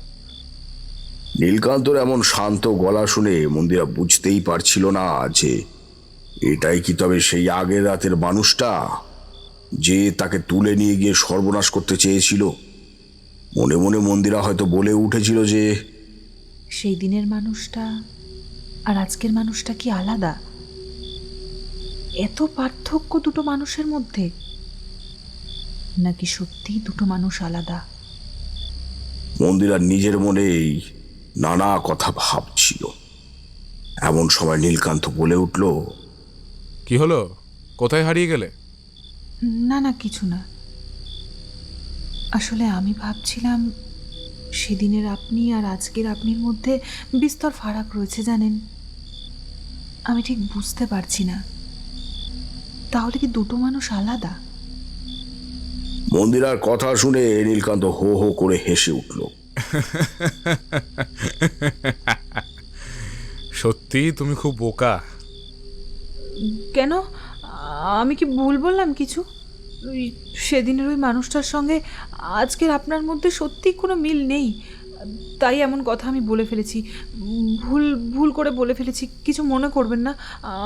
F: নীলকান্তর এমন শান্ত গলা শুনে মন্দিরা বুঝতেই পারছিল না যে এটাই কি তবে সেই আগের রাতের মানুষটা যে তাকে তুলে নিয়ে গিয়ে সর্বনাশ করতে চেয়েছিল। মনে মনে মন্দিরা হয়তো বলে উঠেছিল যে
D: সেই দিনের মানুষটা আর আজকের মানুষটা কি আলাদা? এত পার্থক্য দুটো মানুষের মধ্যে, নাকি সত্যি দুটো মানুষ আলাদা?
F: মন্দিরা নিজের মনেই নানা কথা ভাবছিল। এমন সময় নীলকান্ত বলে উঠল,
J: কি হলো? কোথায় হারিয়ে গেলে?
D: না না, কিছু না। আসলে আমি ভাবছিলাম সেদিনের আপনি আর আজকের আপনির মধ্যে বিস্তর ফারাক রয়েছে, জানেন। আমি ঠিক বুঝতে পারছি না, তাহলে কি দুটো মানুষ আলাদা?
F: মন্দিরার কথা শুনে নীলকান্ত হো হো করে হেসে উঠল।
J: সত্যি তুমি খুব বোকা।
D: কেন? আমি কি ভুল বললাম কিছু? সেদিনের ওই মানুষটার সঙ্গে আজকের আপনার মধ্যে সত্যি কোনো মিল নেই, তাই এমন কথা আমি বলে ফেলেছি। ভুল করে বলে ফেলেছি, কিছু মনে করবেন না।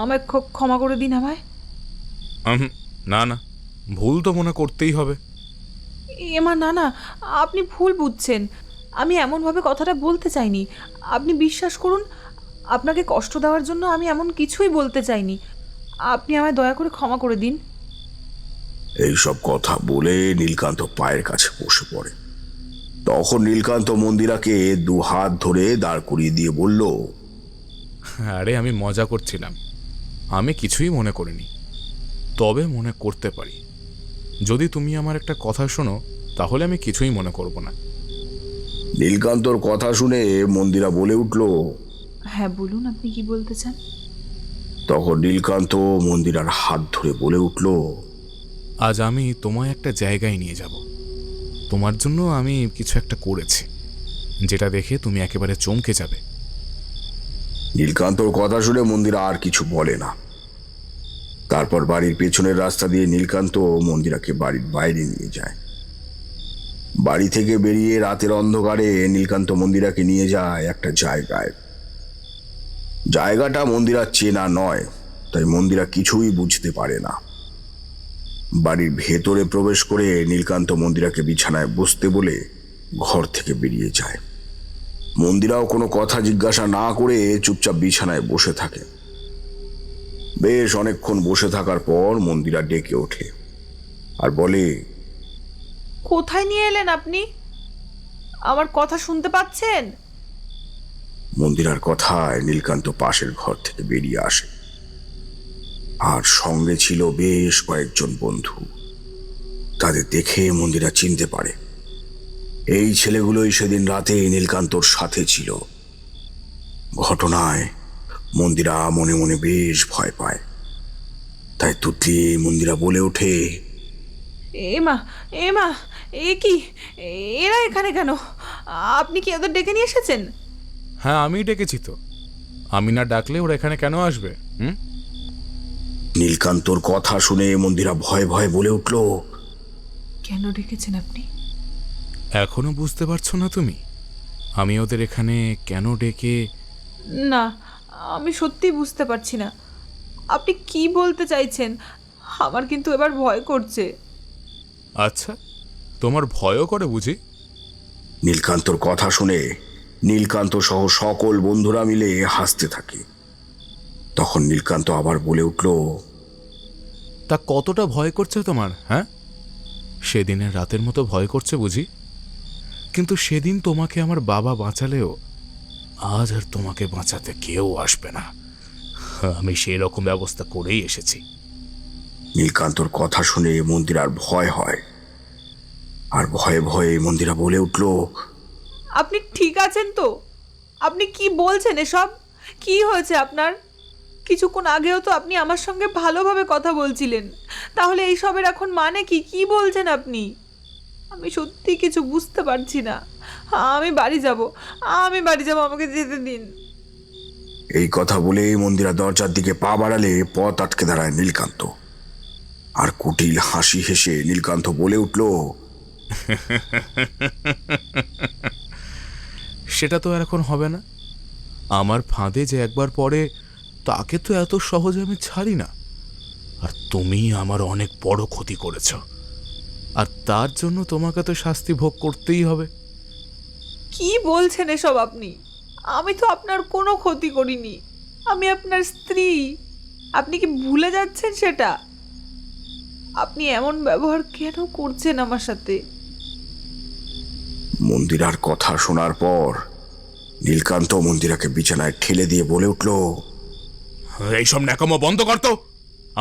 D: আমায় ক্ষমা করে দিন আমায়।
J: না না, ভুল তো মনে করতেই হবে।
D: এমা না না, আপনি ভুল বুঝছেন। আমি এমনভাবে কথাটা বলতে চাইনি, আপনি বিশ্বাস করুন। আপনাকে কষ্ট দেওয়ার জন্য আমি এমন কিছুই বলতে চাইনি। আপনি আমায় দয়া করে ক্ষমা করে দিন।
F: এইসব কথা বলে নীলকান্ত পায়ের কাছে বসে পড়ে। তখন নীলকান্ত মন্দিরাকে দু হাত ধরে দাঁড় করিয়ে দিয়ে বলল,
J: আরে আমি মজা করছিলাম, আমি কিছুই মনে করিনি। তবে মনে করতে পারি, যদি তুমি আমার একটা কথা শোনো তাহলে আমি কিছুই মনে করব না।
F: নীলকান্তর কথা শুনে মন্দিরা বলে উঠল।
D: হ্যাঁ বলুন, আপনি কি বলতে চান?
F: তখন নীলকান্ত মন্দিরার হাত ধরে বলে উঠল,
J: আজ আমি তোমায় একটা জায়গায় নিয়ে যাব। তোমার জন্য আমি কিছু একটা করেছি, যেটা দেখে তুমি একেবারে চমকে যাবে।
F: নীলকান্তর কথা শুনে মন্দিরা আর কিছু বলে না। তারপর বাড়ির পেছনের রাস্তা দিয়ে নীলকান্ত মন্দিরাকে বাড়ির বাইরে নিয়ে যায়। বাড়ি থেকে বেরিয়ে রাতের অন্ধকারে নীলকান্ত মন্দিরাকে নিয়ে যায় একটা জায়গায়। জায়গাটা মন্দিরা চেনা নয়, তাই মন্দিরা কিছুই বুঝতে পারে না। বাড়ির ভেতরে প্রবেশ করে নীলকান্ত মন্দিরাকে বিছানায় বসতে বলে ঘর থেকে বেরিয়ে যায়। মন্দিরাও কোনো কথা জিজ্ঞাসা না করে চুপচাপ বিছানায় বসে থাকে। বেশ অনেকক্ষণ বসে থাকার পর মন্দিরা ডেকে ওঠে আর বলে,
D: কোথায় নিয়ে এলেন আপনি? আমার কথা শুনতে পাচ্ছেন?
F: মন্দিরার কথায় নীলকান্ত পাশের ঘর থেকে বেরিয়ে আসে, আর সঙ্গে ছিল বেশ কয়েকজন বন্ধু। তাদের দেখে মন্দিরা চিনতে পারে এই ছেলেগুলোই সেদিন রাতে নীলকান্তর সাথে ছিল। ঘটনায় মন্দিরা মনে মনে বেশ ভয় পায়। তাই তুতলিয়ে মন্দিরা বলে ওঠে,
D: এমা এমা, এ কি, এরা এখানে কেন? আপনি কি ওদের ডেকে নিয়ে এসেছেন?
J: হ্যাঁ আমি ডেকেছি তো, আমি না ডাকলে ওরা এখানে কেন আসবে?
F: নীলকান্তর কথা শুনে মন্দিরা ভয়ে ভয়ে বলে উঠল,
D: কেন ডেকেছেন আপনি?
J: এখনো বুঝতে পারছো না তুমি আমি ওদের এখানে কেন ডেকে?
D: না, আমি সত্যি বুঝতে পারছি না আপনি কি বলতে চাইছেন। আমার কিন্তু এবার ভয় করছে।
J: আচ্ছা, তোমার ভয়ও করে বুঝি?
F: নীলকান্তর কথা শুনে নীলকান্ত সহ সকল বন্ধুরা মিলে হাসতে থাকে। তখন নীলকান্ত আবার বলে উঠল,
J: তা কতটা ভয় করছে তোমার? হ্যাঁ, সেদিনের রাতের মতো ভয় করছে বুঝি? কিন্তু সেদিন তোমাকে আমার বাবা বাঁচালেও আজ আর তোমাকে বাঁচাতে কেউ আসবে না। আমি সেই রকম ব্যবস্থা করেই এসেছি।
F: নীলকান্তর কথা শুনে মন্দিরার ভয় হয়, আর ভয়ে ভয়ে মন্দিরা বলে উঠল,
D: আপনি ঠিক আছেন তো? আপনি কি বলছেন এসব? কি হয়েছে আপনার? কিছুক্ষণ আগেও তো আপনি আমার সঙ্গে ভালোভাবে কথা বলছিলেন, তাহলে এইসবের এখন মানে কি? কি বলছেন আপনি? আমি সত্যি কিছু বুঝতে পারছি না। আমি বাড়ি যাব, আমাকে যেতে দিন।
F: এই কথা বলে মন্দিরা দরজার দিকে পা বাড়ালে পথ আটকে দাঁড়ায় নীলকান্ত। আর কুটিল হাসি হেসে নীলকান্ত বলে উঠল,
J: সেটা তো আর এখন হবে না। আমার ফাঁদে যে একবার পড়ে তাকে তো এত সহজে আমি ছাড়ি না। আর তুমি আমার অনেক বড় ক্ষতি করেছ, আর তার জন্য তোমাকে তো শাস্তি ভোগ করতেই হবে।
D: কি বলছেন এসব আপনি? আমি তো আপনার কোনো ক্ষতি করিনি, আমি আপনার স্ত্রী। আপনি কি ভুলে যাচ্ছেন সেটা? আপনি এমন ব্যবহার কেন করছেন আমার সাথে?
F: মন্দিরার কথা শোনার পর নীলকান্ত মন্দিরাকে বিছানায় ঠেলে দিয়ে বলে উঠল,
J: এইসব ন্যাকামো বন্ধ করতো,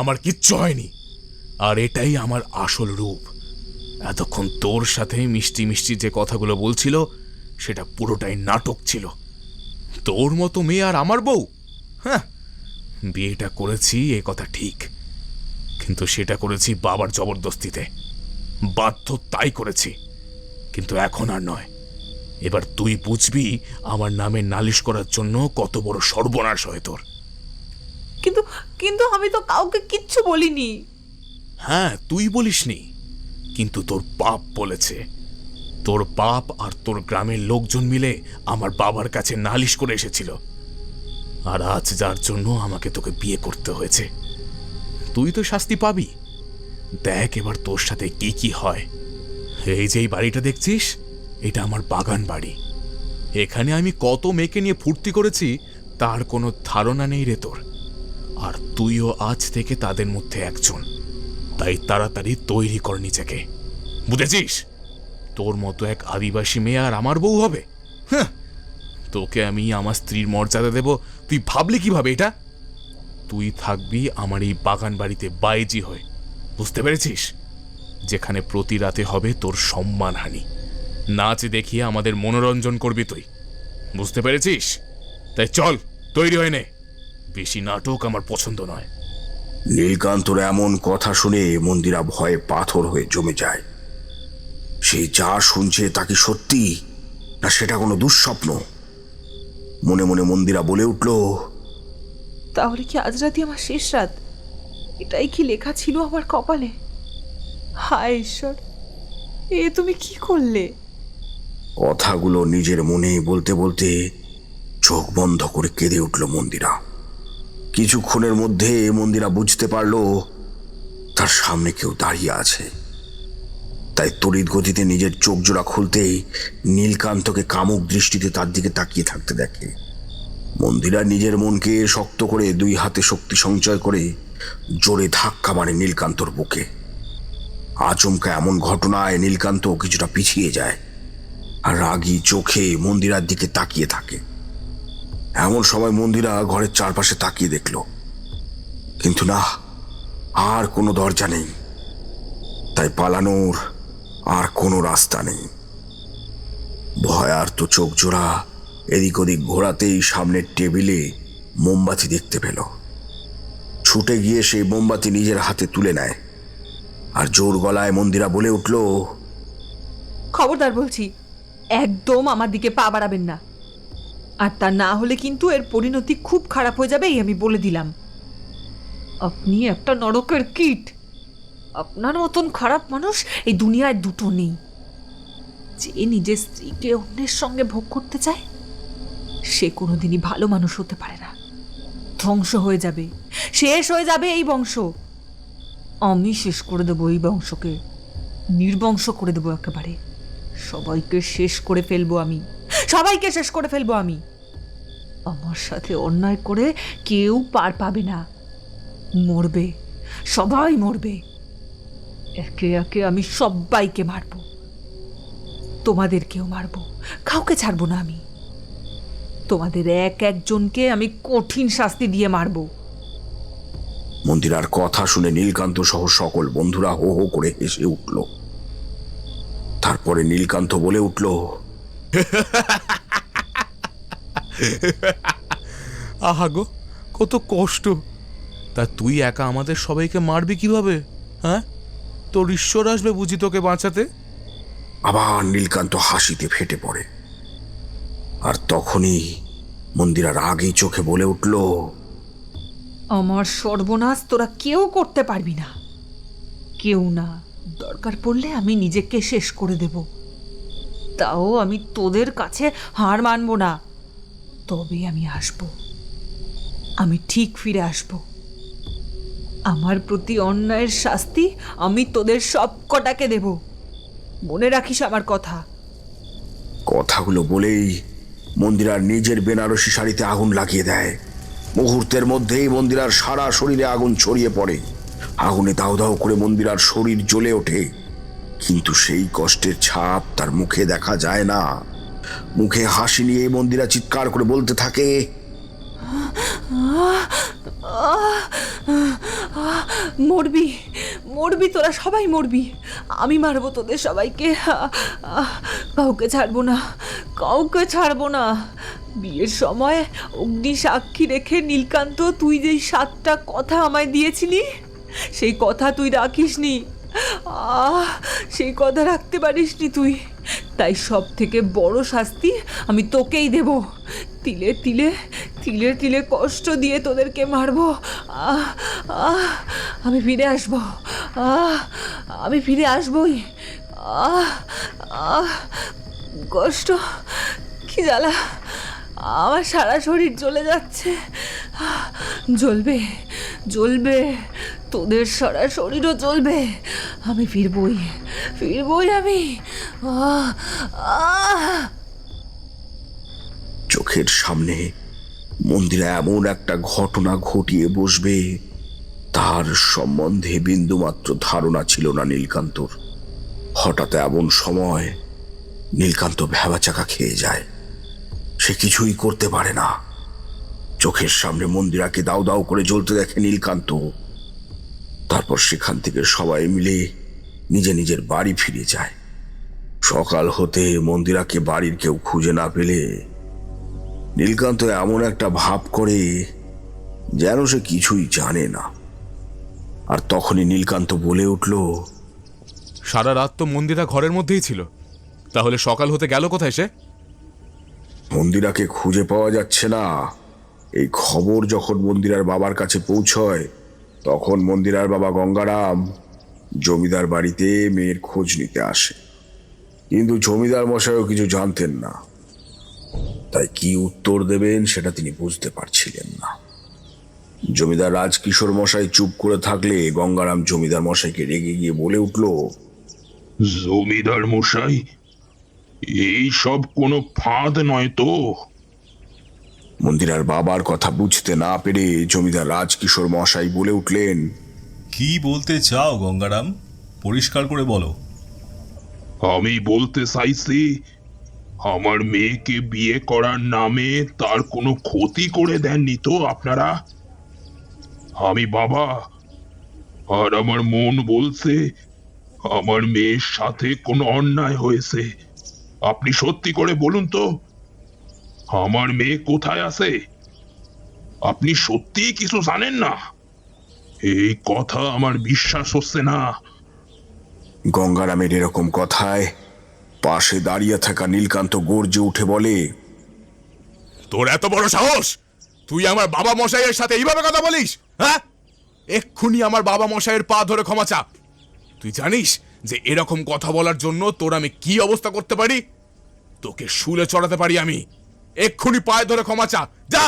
J: আমার কিচ্ছু হয়নি। আর এটাই আমার আসল রূপ। এতক্ষণ তোর সাথে মিষ্টি মিষ্টি যে কথাগুলো বলছিল সেটা পুরোটাই নাটক ছিল। তোর মতো মেয়ে আর আমার বউ? হ্যাঁ, বিয়েটা করেছি এ কথা ঠিক, কিন্তু সেটা করেছি বাবার জবরদস্তিতে। বাধ্য তাই করেছি, কিন্তু এখন আর নয়। এবার তুই বুঝবি আমার নামে নালিশ করার জন্য কত বড় সর্বনাশ হয় তোর।
D: কিন্তু আমি তো কাউকে কিচ্ছু বলিনি।
J: হ্যাঁ, তুই বলিসনি, কিন্তু তোর বাপ বলেছে। তোর বাপ আর তোর গ্রামের লোকজন মিলে আমার বাবার কাছে নালিশ করে এসেছিল। আর আজ যার জন্য আমাকে তোকে বিয়ে করতে হয়েছে, তুই তো শাস্তি পাবি। দেখ এবার তোর সাথে কি কি হয়। এই যে এই বাড়িটা দেখছিস, এটা আমার বাগান বাড়ি। এখানে আমি কত মেয়েকে নিয়ে ফুর্তি করেছি তার কোনো ধারণা নেই রে তোর। আর তুইও আজ থেকে তাদের মধ্যে একজন। তাই তাড়াতাড়ি তৈরি কর নিজেকে, বুঝেছিস? তোর মতো এক আদিবাসী মেয়ে আর আমার বউ হবে? হ্যাঁ, তোকে আমি আমার স্ত্রীর মর্যাদা দেব, তুই ভাবলি কিভাবে এটা? তুই থাকবি আমার এই বাগান বাড়িতে বাইজি হয়ে, বুঝতে পেরেছিস? যেখানে প্রতি রাতে হবে তোর সম্মানহানি, নাচ দেখিয়ে আমাদের মনোরঞ্জন করবি তুই, বুঝতে পেরেছিস? তাই চল, তৈরি হয়ে নে, বেশি নাটক আমার পছন্দ নয়।
F: নীলকান্তর এমন কথা শুনে মন্দিরা ভয়ে পাথর হয়ে জমে যায়। সে যা শুনছে তা কি সত্যি, না সেটা কোনো দুঃস্বপ্ন? মনে মনে মন্দিরা বলে উঠল,
D: তাহলে কি আজ রাতে আমার শেষ রাত? এটাই কি লেখা ছিল আমার কপালে? হায় ঈশ্বর, এ তুমি কি করলে?
F: কথাগুলো নিজের মনে বলতে বলতে চোখ বন্ধ করে কেঁদে উঠল মন্দিরা। কিছুক্ষণের মধ্যে মন্দিরা বুঝতে পারল তার সামনে কেউ দাঁড়িয়ে আছে। তাই তড়িৎ গতিতে নিজের চোখ জোড়া খুলতেই নীলকান্তকে কামুক দৃষ্টিতে তার দিকে তাকিয়ে থাকতে দেখে। মন্দিরা নিজের মনকে শক্ত করে দুই হাতে শক্তি সঞ্চয় করে জোরে ধাক্কা মারে নীলকান্তর বুকে। আচমকা এমন ঘটনায় নীলকান্ত কিছুটা পিছিয়ে যায় আর রাগী চোখে মন্দিরার দিকে তাকিয়ে থাকে। এমন সময় মন্দিরা ঘরের চারপাশে তাকিয়ে দেখল, কিন্তু না, আর কোনো দরজা নেই। তাই পালানোর আর কোনো রাস্তা নেই। ভয়ার্ত চোখ জোড়া এদিক ওদিক ঘোরাতেই সামনের টেবিলে মোমবাতি দেখতে পেল। ছুটে গিয়ে সেই মোমবাতি নিজের হাতে তুলে নেয় আর জোর গলায় মন্দিরা বলে উঠল,
D: খবরদার বলছি, একদম আমার দিকে পা বাড়াবেন না, আর তা না হলে কিন্তু এর পরিণতি খুব খারাপ হয়ে যাবে, এই আমি বলে দিলাম। আপনি একটা নরকের কীট। আপনার মতন খারাপ মানুষ এই দুনিয়ায় দুটো নেই। যে নিজের স্ত্রীকে অন্যের সঙ্গে ভোগ করতে চায় সে কোনোদিনই ভালো মানুষ হতে পারে না। ধ্বংস হয়ে যাবে, শেষ হয়ে যাবে এই বংশ। আমি শেষ করে দেবো এই বংশকে, নির্বংশ করে দেবো একেবারে। সবাইকে শেষ করে ফেলবো আমি, সবাইকে শেষ করে ফেলবো আমি। আমার সাথে অন্যায় করে কেউ পার পাবে না। মরবে, সবাই মরবে। একে একে আমি সবাইকে মারবো, তোমাদেরকেও মারবো, কাউকে ছাড়বো না আমি। তোমাদের এক একজনকে আমি কঠিন শাস্তি দিয়ে মারবো।
F: মন্দিরার কথা শুনে নীলকান্ত সহ সকল বন্ধুরা হো হো করে হেসে উঠল। তারপরে নীলকান্ত বলে উঠল,
J: আহা গো, কত কষ্ট! তা তুই একা আমাদের সবাইকে মারবি কিভাবে? হ্যাঁ, তোর ঈশ্বর আসবে বুঝি তোকে বাঁচাতে?
F: আবার নীলকান্ত হাসিতে ফেটে পড়ে। আর তখনই মন্দিরা রাগী চোখে বলে উঠল,
D: আমার সর্বনাশ তোরা কেউ করতে পারবি না, কেউ না। দরকার পড়লে আমি নিজেকে শেষ করে দেব, তাও আমি তোদের কাছে হার মানব না। তবে আমি আসব, আমি ঠিক ফিরে আসব। আমার প্রতি অন্যায়ের শাস্তি আমি তোদের সব কটাকে দেব, মনে রাখিস আমার কথা।
F: কথাগুলো বলেই মন্দিরার নিজের বেনারসি শাড়িতে আগুন লাগিয়ে দেয়। মুহূর্তের মধ্যেই মন্দিরার সারা শরীরে আগুন ছড়িয়ে পড়ে। আগুনে দাউ দাউ করে মন্দিরার শরীর জ্বলে ওঠে, কিন্তু সেই কষ্টের ছাপ তার মুখে দেখা যায় না। মুখে হাসি নিয়ে মন্দিরা চিৎকার করে বলতে থাকে,
D: মরবি, মরবি, তোরা সবাই মরবি। আমি মারবো তোদের সবাইকে, কাউকে ছাড়বো না, কাউকে ছাড়বো না। বিয়ের সময় অগ্নি সাক্ষী রেখে নীলকান্ত তুই যেই 7টা কথা আমায় দিয়েছিলি সেই কথা তুই রাখিসনি, সেই কথা রাখতে পারিসনি তুই। তাই সব থেকে বড় শাস্তি আমি তোকেই দেব। তিলে তিলে তিলে তিলে কষ্ট দিয়ে তোদেরকে মারবো। আমি ফিরে আসবো, আমি ফিরে আসবই। কষ্ট, কি জ্বালা, আমার সারা শরীর জ্বলে যাচ্ছে। জ্বলবে, জ্বলবে, তোদের সারা শরীরও জ্বলবে। আমি ফিরবই, ফিরবই আমি।
F: চোখের সামনে মন্দিরা এমন একটা ঘটনা ঘটিয়ে বসবে তার সম্বন্ধে বিন্দুমাত্র ধারণা ছিল না নীলকান্তর। হঠাৎ এমন সময় নীলকান্ত ভ্যাবাচাকা খেয়ে যায়। সে কিছুই করতে পারে না। চোখের সামনে মন্দিরাকে দাউ দাউ করে জ্বলতে দেখে নীলকান্ত। তারপর সেখান থেকে সবাই মিলে নিজের বাড়ি ফিরে যায়। সকাল হতে মন্দিরাকে বাড়ির কেউ খুঁজে না পেলে নীলকান্ত এমন একটা ভাব করে যেন সে কিছুই জানে না। আর তখনই নীলকান্ত বলে উঠল,
J: সারা রাত তো মন্দিরা ঘরের মধ্যেই ছিল, তাহলে সকাল হতে গেল কোথায় সে?
F: মন্দিরাকে খুঁজে পাওয়া যাচ্ছে না এই খবর যখন মন্দিরার বাবার কাছে পৌঁছয়, তখন মন্দিরার বাবা গঙ্গারাম জমিদার বাড়িতে মেয়ের খোঁজ নিতে আসে। কিন্তু জমিদার মশাইও কিছু জানতেন না, তাই কি উত্তর দেবেন সেটা তিনি বুঝতে পারছিলেন না। জমিদার রাজকিশোর মশাই চুপ করে থাকলে গঙ্গারাম জমিদার মশাইকে রেগে গিয়ে বলে উঠল,
I: জমিদার মশাই, এই সব কোনো ফাঁদ নয় তো?
F: মন্দিরার বাবার কথা বুঝতে না পেরে জমিদার রাজকিশোর মশাই বলে উঠলেন,
G: কি বলতে চাও গঙ্গারাম? পরিষ্কার করে বলো।
I: আমি বলতে চাইছি, আমার মেয়েকে বিয়ে করার নামে তার কোনো ক্ষতি করে দেননি তো আপনারা? আমি বাবা, আর আমার মন বলছে আমার মেয়ের সাথে কোনো অন্যায় হয়েছে। আপনি সত্যি করে বলুন তো, আমার মেয়ে কোথায় আছে? আপনি সত্যি কিছু জানেন না? এই কথা আমার বিশ্বাস হচ্ছে না।
F: গঙ্গারামের এরকম কথায় পাশে দাঁড়িয়ে থাকা নীলকান্ত গর্জে উঠে বলে,
J: তোর এত বড় সাহস! তুই আমার বাবা মশাইয়ের সাথে এইভাবে কথা বলিস? হ্যাঁ, এক্ষুনি আমার বাবা মশাইয়ের পা ধরে ক্ষমা চা। তুই জানিস যে এরকম কথা বলার জন্য তোর আমি কি অবস্থা করতে পারি? তোকে শুলে চড়াতে পারি আমি। এক্ষুনি পায়ে ধরে ক্ষমা চা, যা।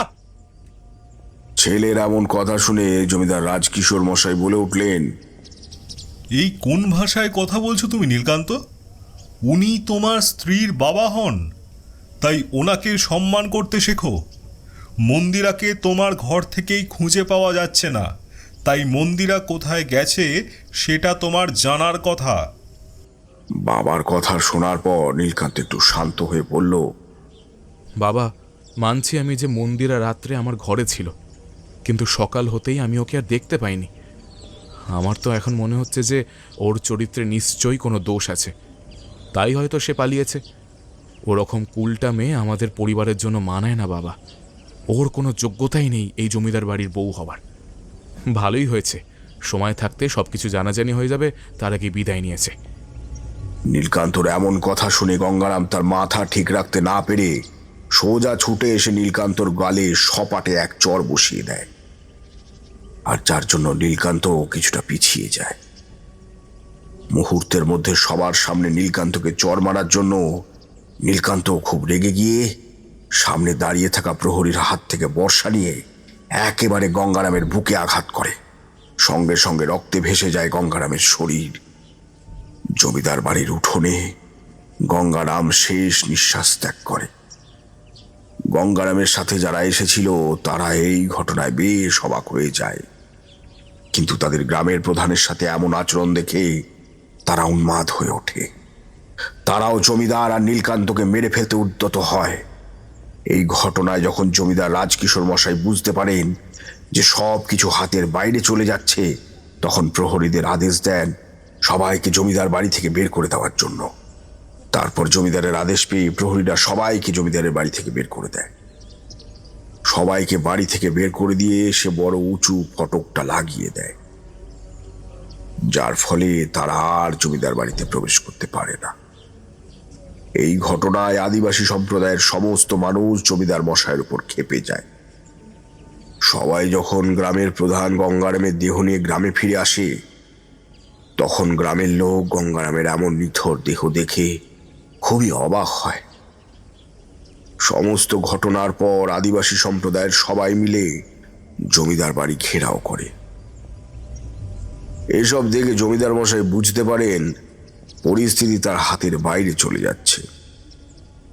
F: ছেলের এমন কথা শুনে জমিদার রাজকিশোর মশাই বলে উঠলেন,
G: এই কোন ভাষায় কথা বলছো তুমি নীলকান্ত? উনি তোমার স্ত্রীর বাবা হন, তাই ওনাকে সম্মান করতে শেখো। মন্দিরাকে তোমার ঘর থেকেই খুঁজে পাওয়া যাচ্ছে না, তাই মন্দিরা কোথায় গেছে সেটা তোমার জানার কথা।
F: বাবার কথা শোনার পর নীলকান্ত একটু শান্ত হয়ে বলল,
J: বাবা, মানছি আমি যে মন্দিরা রাত্রে আমার ঘরে ছিল, কিন্তু সকাল হতেই আমি ওকে আর দেখতে পাইনি। আমার তো এখন মনে হচ্ছে যে ওর চরিত্রে নিশ্চয়ই কোনো দোষ আছে, তাই হয়তো সে পালিয়েছে। ওরকম কুলটা মেয়ে আমাদের পরিবারের জন্য মানায় না বাবা। ওর কোনো যোগ্যতাই নেই এই জমিদার বাড়ির বউ হবার। ভালোই হয়েছে, সময় থাকতে সবকিছু জানাজানি হয়ে যাবে, তার আগে বিদায় নিয়েছে।
F: নীলকান্তর এমন কথা শুনে গঙ্গারাম তার মাথা ঠিক রাখতে না পেরে সোজা ছুটে এসে নীলকান্তর গালে সপাটে এক চড় বসিয়ে দেয়, আর যার জন্য নীলকান্ত কিছুটা পিছিয়ে যায়। মুহূর্তের মধ্যে সবার সামনে নীলকান্তকে চড় মারার জন্য নীলকান্ত খুব রেগে গিয়ে সামনে দাঁড়িয়ে থাকা প্রহরীর হাত থেকে বর্শা নিয়ে একেবারে গঙ্গারামের বুকে আঘাত করে। সঙ্গে সঙ্গে রক্তে ভেসে যায় গঙ্গারামের শরীর। জমিদার বাড়ির উঠোনে গঙ্গারাম শেষ নিঃশ্বাস ত্যাগ করে। গঙ্গারামের সাথে যারা এসেছিল তারা এই ঘটনায় বেশ অবাক হয়ে যায়, কিন্তু তাদের গ্রামের প্রধানের সাথে এমন আচরণ দেখে তারা উন্মাদ হয়ে ওঠে। তারাও জমিদার আর নীলকান্তকে মেরে ফেলতে উদ্যত হয়। এই ঘটনায় যখন জমিদার রাজকিশোর মশাই বুঝতে পারেন যে সব কিছু হাতের বাইরে চলে যাচ্ছে, তখন প্রহরীদের আদেশ দেন সবাইকে জমিদার বাড়ি থেকে বের করে দেওয়ার জন্য। তারপর জমিদারের আদেশ পেয়ে প্রহরীরা সবাইকে জমিদারের বাড়ি থেকে বের করে দেয়। সবাইকে বাড়ি থেকে বের করে দিয়ে সে বড় উঁচু ফটকটা লাগিয়ে দেয়, যার ফলে তারা আর জমিদার বাড়িতে প্রবেশ করতে পারে না। এই ঘটনায় আদিবাসী সম্প্রদায়ের সমস্ত মানুষ জমিদার মশাইয়ের উপর ক্ষেপে যায়। সবাই যখন গ্রামের প্রধান গঙ্গারামের দেহ নিয়ে গ্রামে ফিরে আসে, তখন গ্রামের লোক গঙ্গারামের এমন নিথর দেহ দেখে খুবই অবাক হয়। সমস্ত ঘটনার পর আদিবাসী সম্প্রদায়ের সবাই মিলে জমিদার বাড়ি ঘেরাও করে। এসব দেখে জমিদার মশাই বুঝতে পারেন পরিস্থিতি তার হাতের বাইরে চলে যাচ্ছে।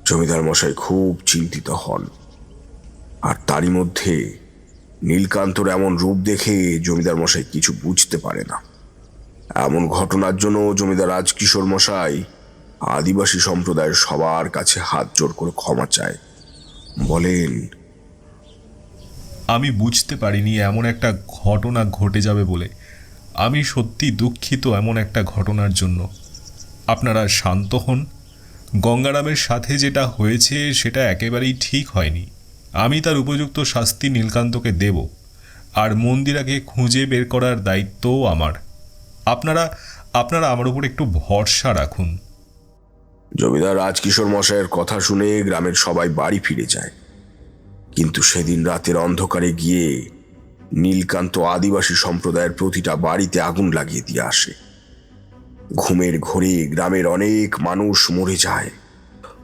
F: জমিদার মশাই খুব চিন্তিত হন, আর তারই মধ্যে নীলকান্তর এমন রূপ দেখে জমিদার মশাই কিছু বুঝতে পারে না। এমন ঘটনার জন্য জমিদার রাজকিশোর মশাই আদিবাসী সম্প্রদায়ের সবার কাছে হাত জোড় করে ক্ষমা চায়। বলেন,
G: আমি বুঝতে পারিনি এমন একটা ঘটনা ঘটে যাবে বলে। আমি সত্যি দুঃখিত এমন একটা ঘটনার জন্য। আপনারা শান্ত হন। গঙ্গারামের সাথে যেটা হয়েছে সেটা একেবারেই ঠিক হয়নি। আমি তার উপযুক্ত শাস্তি নীলকান্তকে দেব, আর মন্দিরাকে খুঁজে বের করার দায়িত্বও আমার। আপনারা আমার উপর একটু ভরসা রাখুন।
F: জমিদার রাজকিশোর মশাইয়ের কথা শুনে গ্রামের সবাই বাড়ি ফিরে যায়। কিন্তু সেদিন রাতের অন্ধকারে গিয়ে নীলকান্ত আদিবাসী সম্প্রদায়ের প্রতিটা বাড়িতে আগুন লাগিয়ে দিয়ে আসে। ঘুমের ঘোরে গ্রামের অনেক মানুষ মরে যায়।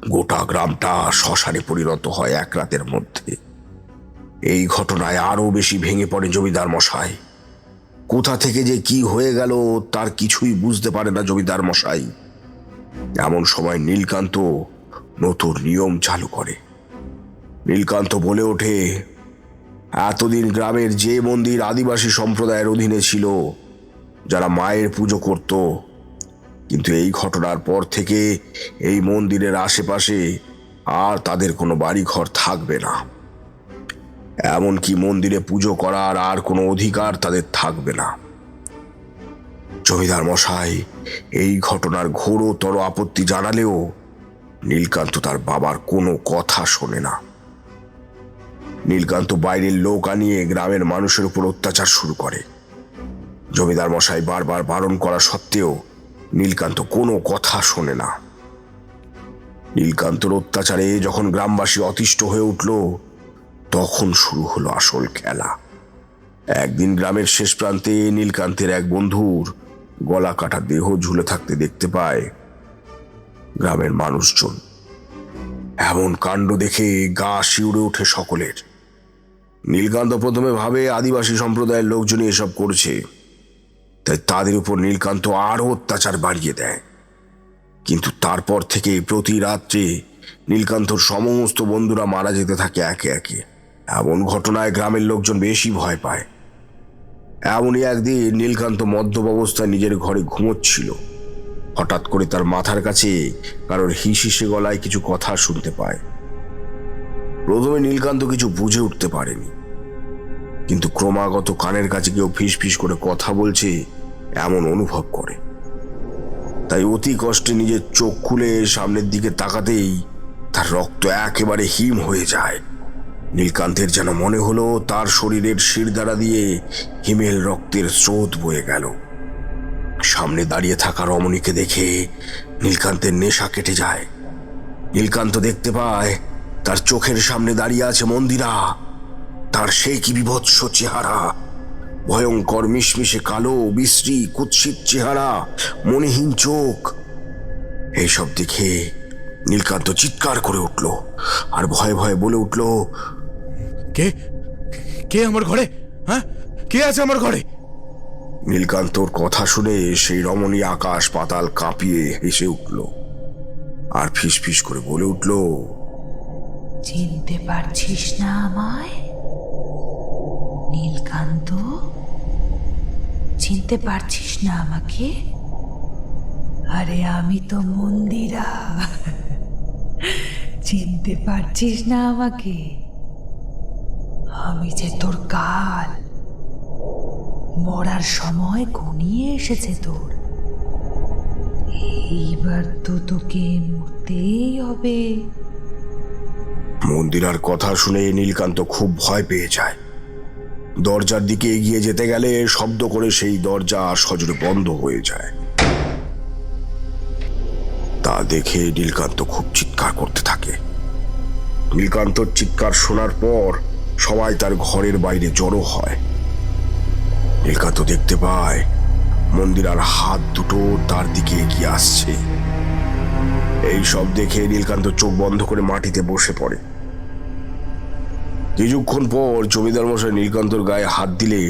F: গোটা গ্রামটা শ্মশানে পরিণত হয় এক রাতের মধ্যে। এই ঘটনায় আরো বেশি ভেঙে পড়ে জমিদার মশাই। কোথা থেকে যে কি হয়ে গেল তার কিছুই বুঝতে পারে না জমিদার মশাই। এমন সময় নীলকান্ত নতুন নিয়ম চালু করে। নীলকান্ত বলে ওঠে, এতদিন গ্রামের যে মন্দির আদিবাসী সম্প্রদায়ের অধীনে ছিল, যারা মায়ের পুজো করত, কিন্তু এই ঘটনার পর থেকে এই মন্দিরের আশেপাশে আর তাদের কোনো বাড়িঘর থাকবে না। এমনকি মন্দিরে পুজো করার আর কোনো অধিকার তাদের থাকবে না। জমিদার মশাই এই ঘটনার ঘোরতর আপত্তি জানালেও নীলকান্ত তার বাবার কোনো কথা শোনে না। নীলকান্ত বাইরের লোক আনিয়ে গ্রামের মানুষের উপর অত্যাচার শুরু করে। জমিদার মশাই বারবার বারণ করা সত্ত্বেও নীলকান্ত কোনো কথা শোনে না। নীলকান্তর অত্যাচারে যখন গ্রামবাসী অতিষ্ঠ হয়ে উঠল, তখন শুরু হলো আসল খেলা। একদিন গ্রামের শেষ প্রান্তে নীলকান্তের এক বন্ধুর গলা কাটা দেহ ঝুলে থাকতে দেখতে পায় গ্রামের মানুষজন। এমন কাণ্ড দেখে গা শিউরে ওঠে সকলের। নীলকান্ত প্রথমে ভাবে আদিবাসী সম্প্রদায়ের লোকজনই এসব করছে, তাই তাদের উপর নীলকান্ত আরো অত্যাচার বাড়িয়ে দেয়। কিন্তু তারপর থেকে প্রতি রাত্রে নীলকান্তর সমস্ত বন্ধুরা মারা যেতে থাকে একে একে। এমন ঘটনায় গ্রামের লোকজন বেশি ভয় পায়। এমনই একদিন নীলকান্ত মদ্যপ অবস্থায় নিজের ঘরে ঘুমোচ্ছিল। হঠাৎ করে তার মাথার কাছে কারোর হিসিসে গলায় কিছু কথা শুনতে পায়। প্রথমে নীলকান্ত কিছু বুঝে উঠতে পারেনি, কিন্তু ক্রমাগত কানের কাছে কেউ ফিস ফিস করে কথা বলছে এমন অনুভব করে। তাই অতি কষ্টে নিজের চোখ খুলে সামনের দিকে তাকাতেই তার রক্ত একেবারে হিম হয়ে যায়। নীলকান্তের যেন মনে হলো তার শরীরের শিরদাঁড়া দিয়ে হিমেল রক্তের স্রোত বয়ে গেল। সামনে দাঁড়িয়ে থাকা রমণীকে দেখে নীলকান্তের নেশা কেটে যায়। নীলকান্ত দেখতে পায় তার চোখের সামনে দাঁড়িয়ে আছে মন্দিরা। তার সেই কি বিভৎস চেহারা, ভয়ঙ্কর মিশমিশে কালো বিশ্রী কুৎসিত চেহারা, মনেহীন চোখ। এইসব দেখে নীলকান্ত চিৎকার করে উঠল আর ভয়ে ভয়ে বলে উঠল,
J: কে কে আমার ঘরে? হ্যাঁ, কে আছে আমার ঘরে?
F: নীলকান্তর কথা শুনে সেই রমণী আকাশ পাতাল কাঁপিয়ে হেসে উঠল আর ফিস ফিস করে বলে উঠল,
H: চিনতে পারছিস না আমায় নীলকান্ত? চিনতে পারছিস না আমাকে? আরে আমি তো মন্দিরা। চিনতে পারছিস না আমাকে? আমি যে তোর কাল। মরার সময় ঘনিয়ে এসেছে তোর। এইবার তো তোকে মরতেই হবে।
F: মন্দিরার কথা শুনে নীলকান্ত খুব ভয় পেয়ে যায়। দরজার দিকে এগিয়ে যেতে গেলে শব্দ করে সেই দরজা সজোরে বন্ধ হয়ে যায়। তা দেখে নীলকান্ত খুব চিৎকার করতে থাকে। নীলকান্তর চিৎকার শোনার পর সবাই তার ঘরের বাইরে জড়ো হয়। নীলকান্ত দেখতে পায় মন্দিরার হাত দুটো তার দিকে এগিয়ে আসছে। এই সব দেখে নীলকান্ত চোখ বন্ধ করে মাটিতে বসে পড়ে। কিছুক্ষণ পর জমিদার মশাই নীলকান্তর গায়ে হাত দিলে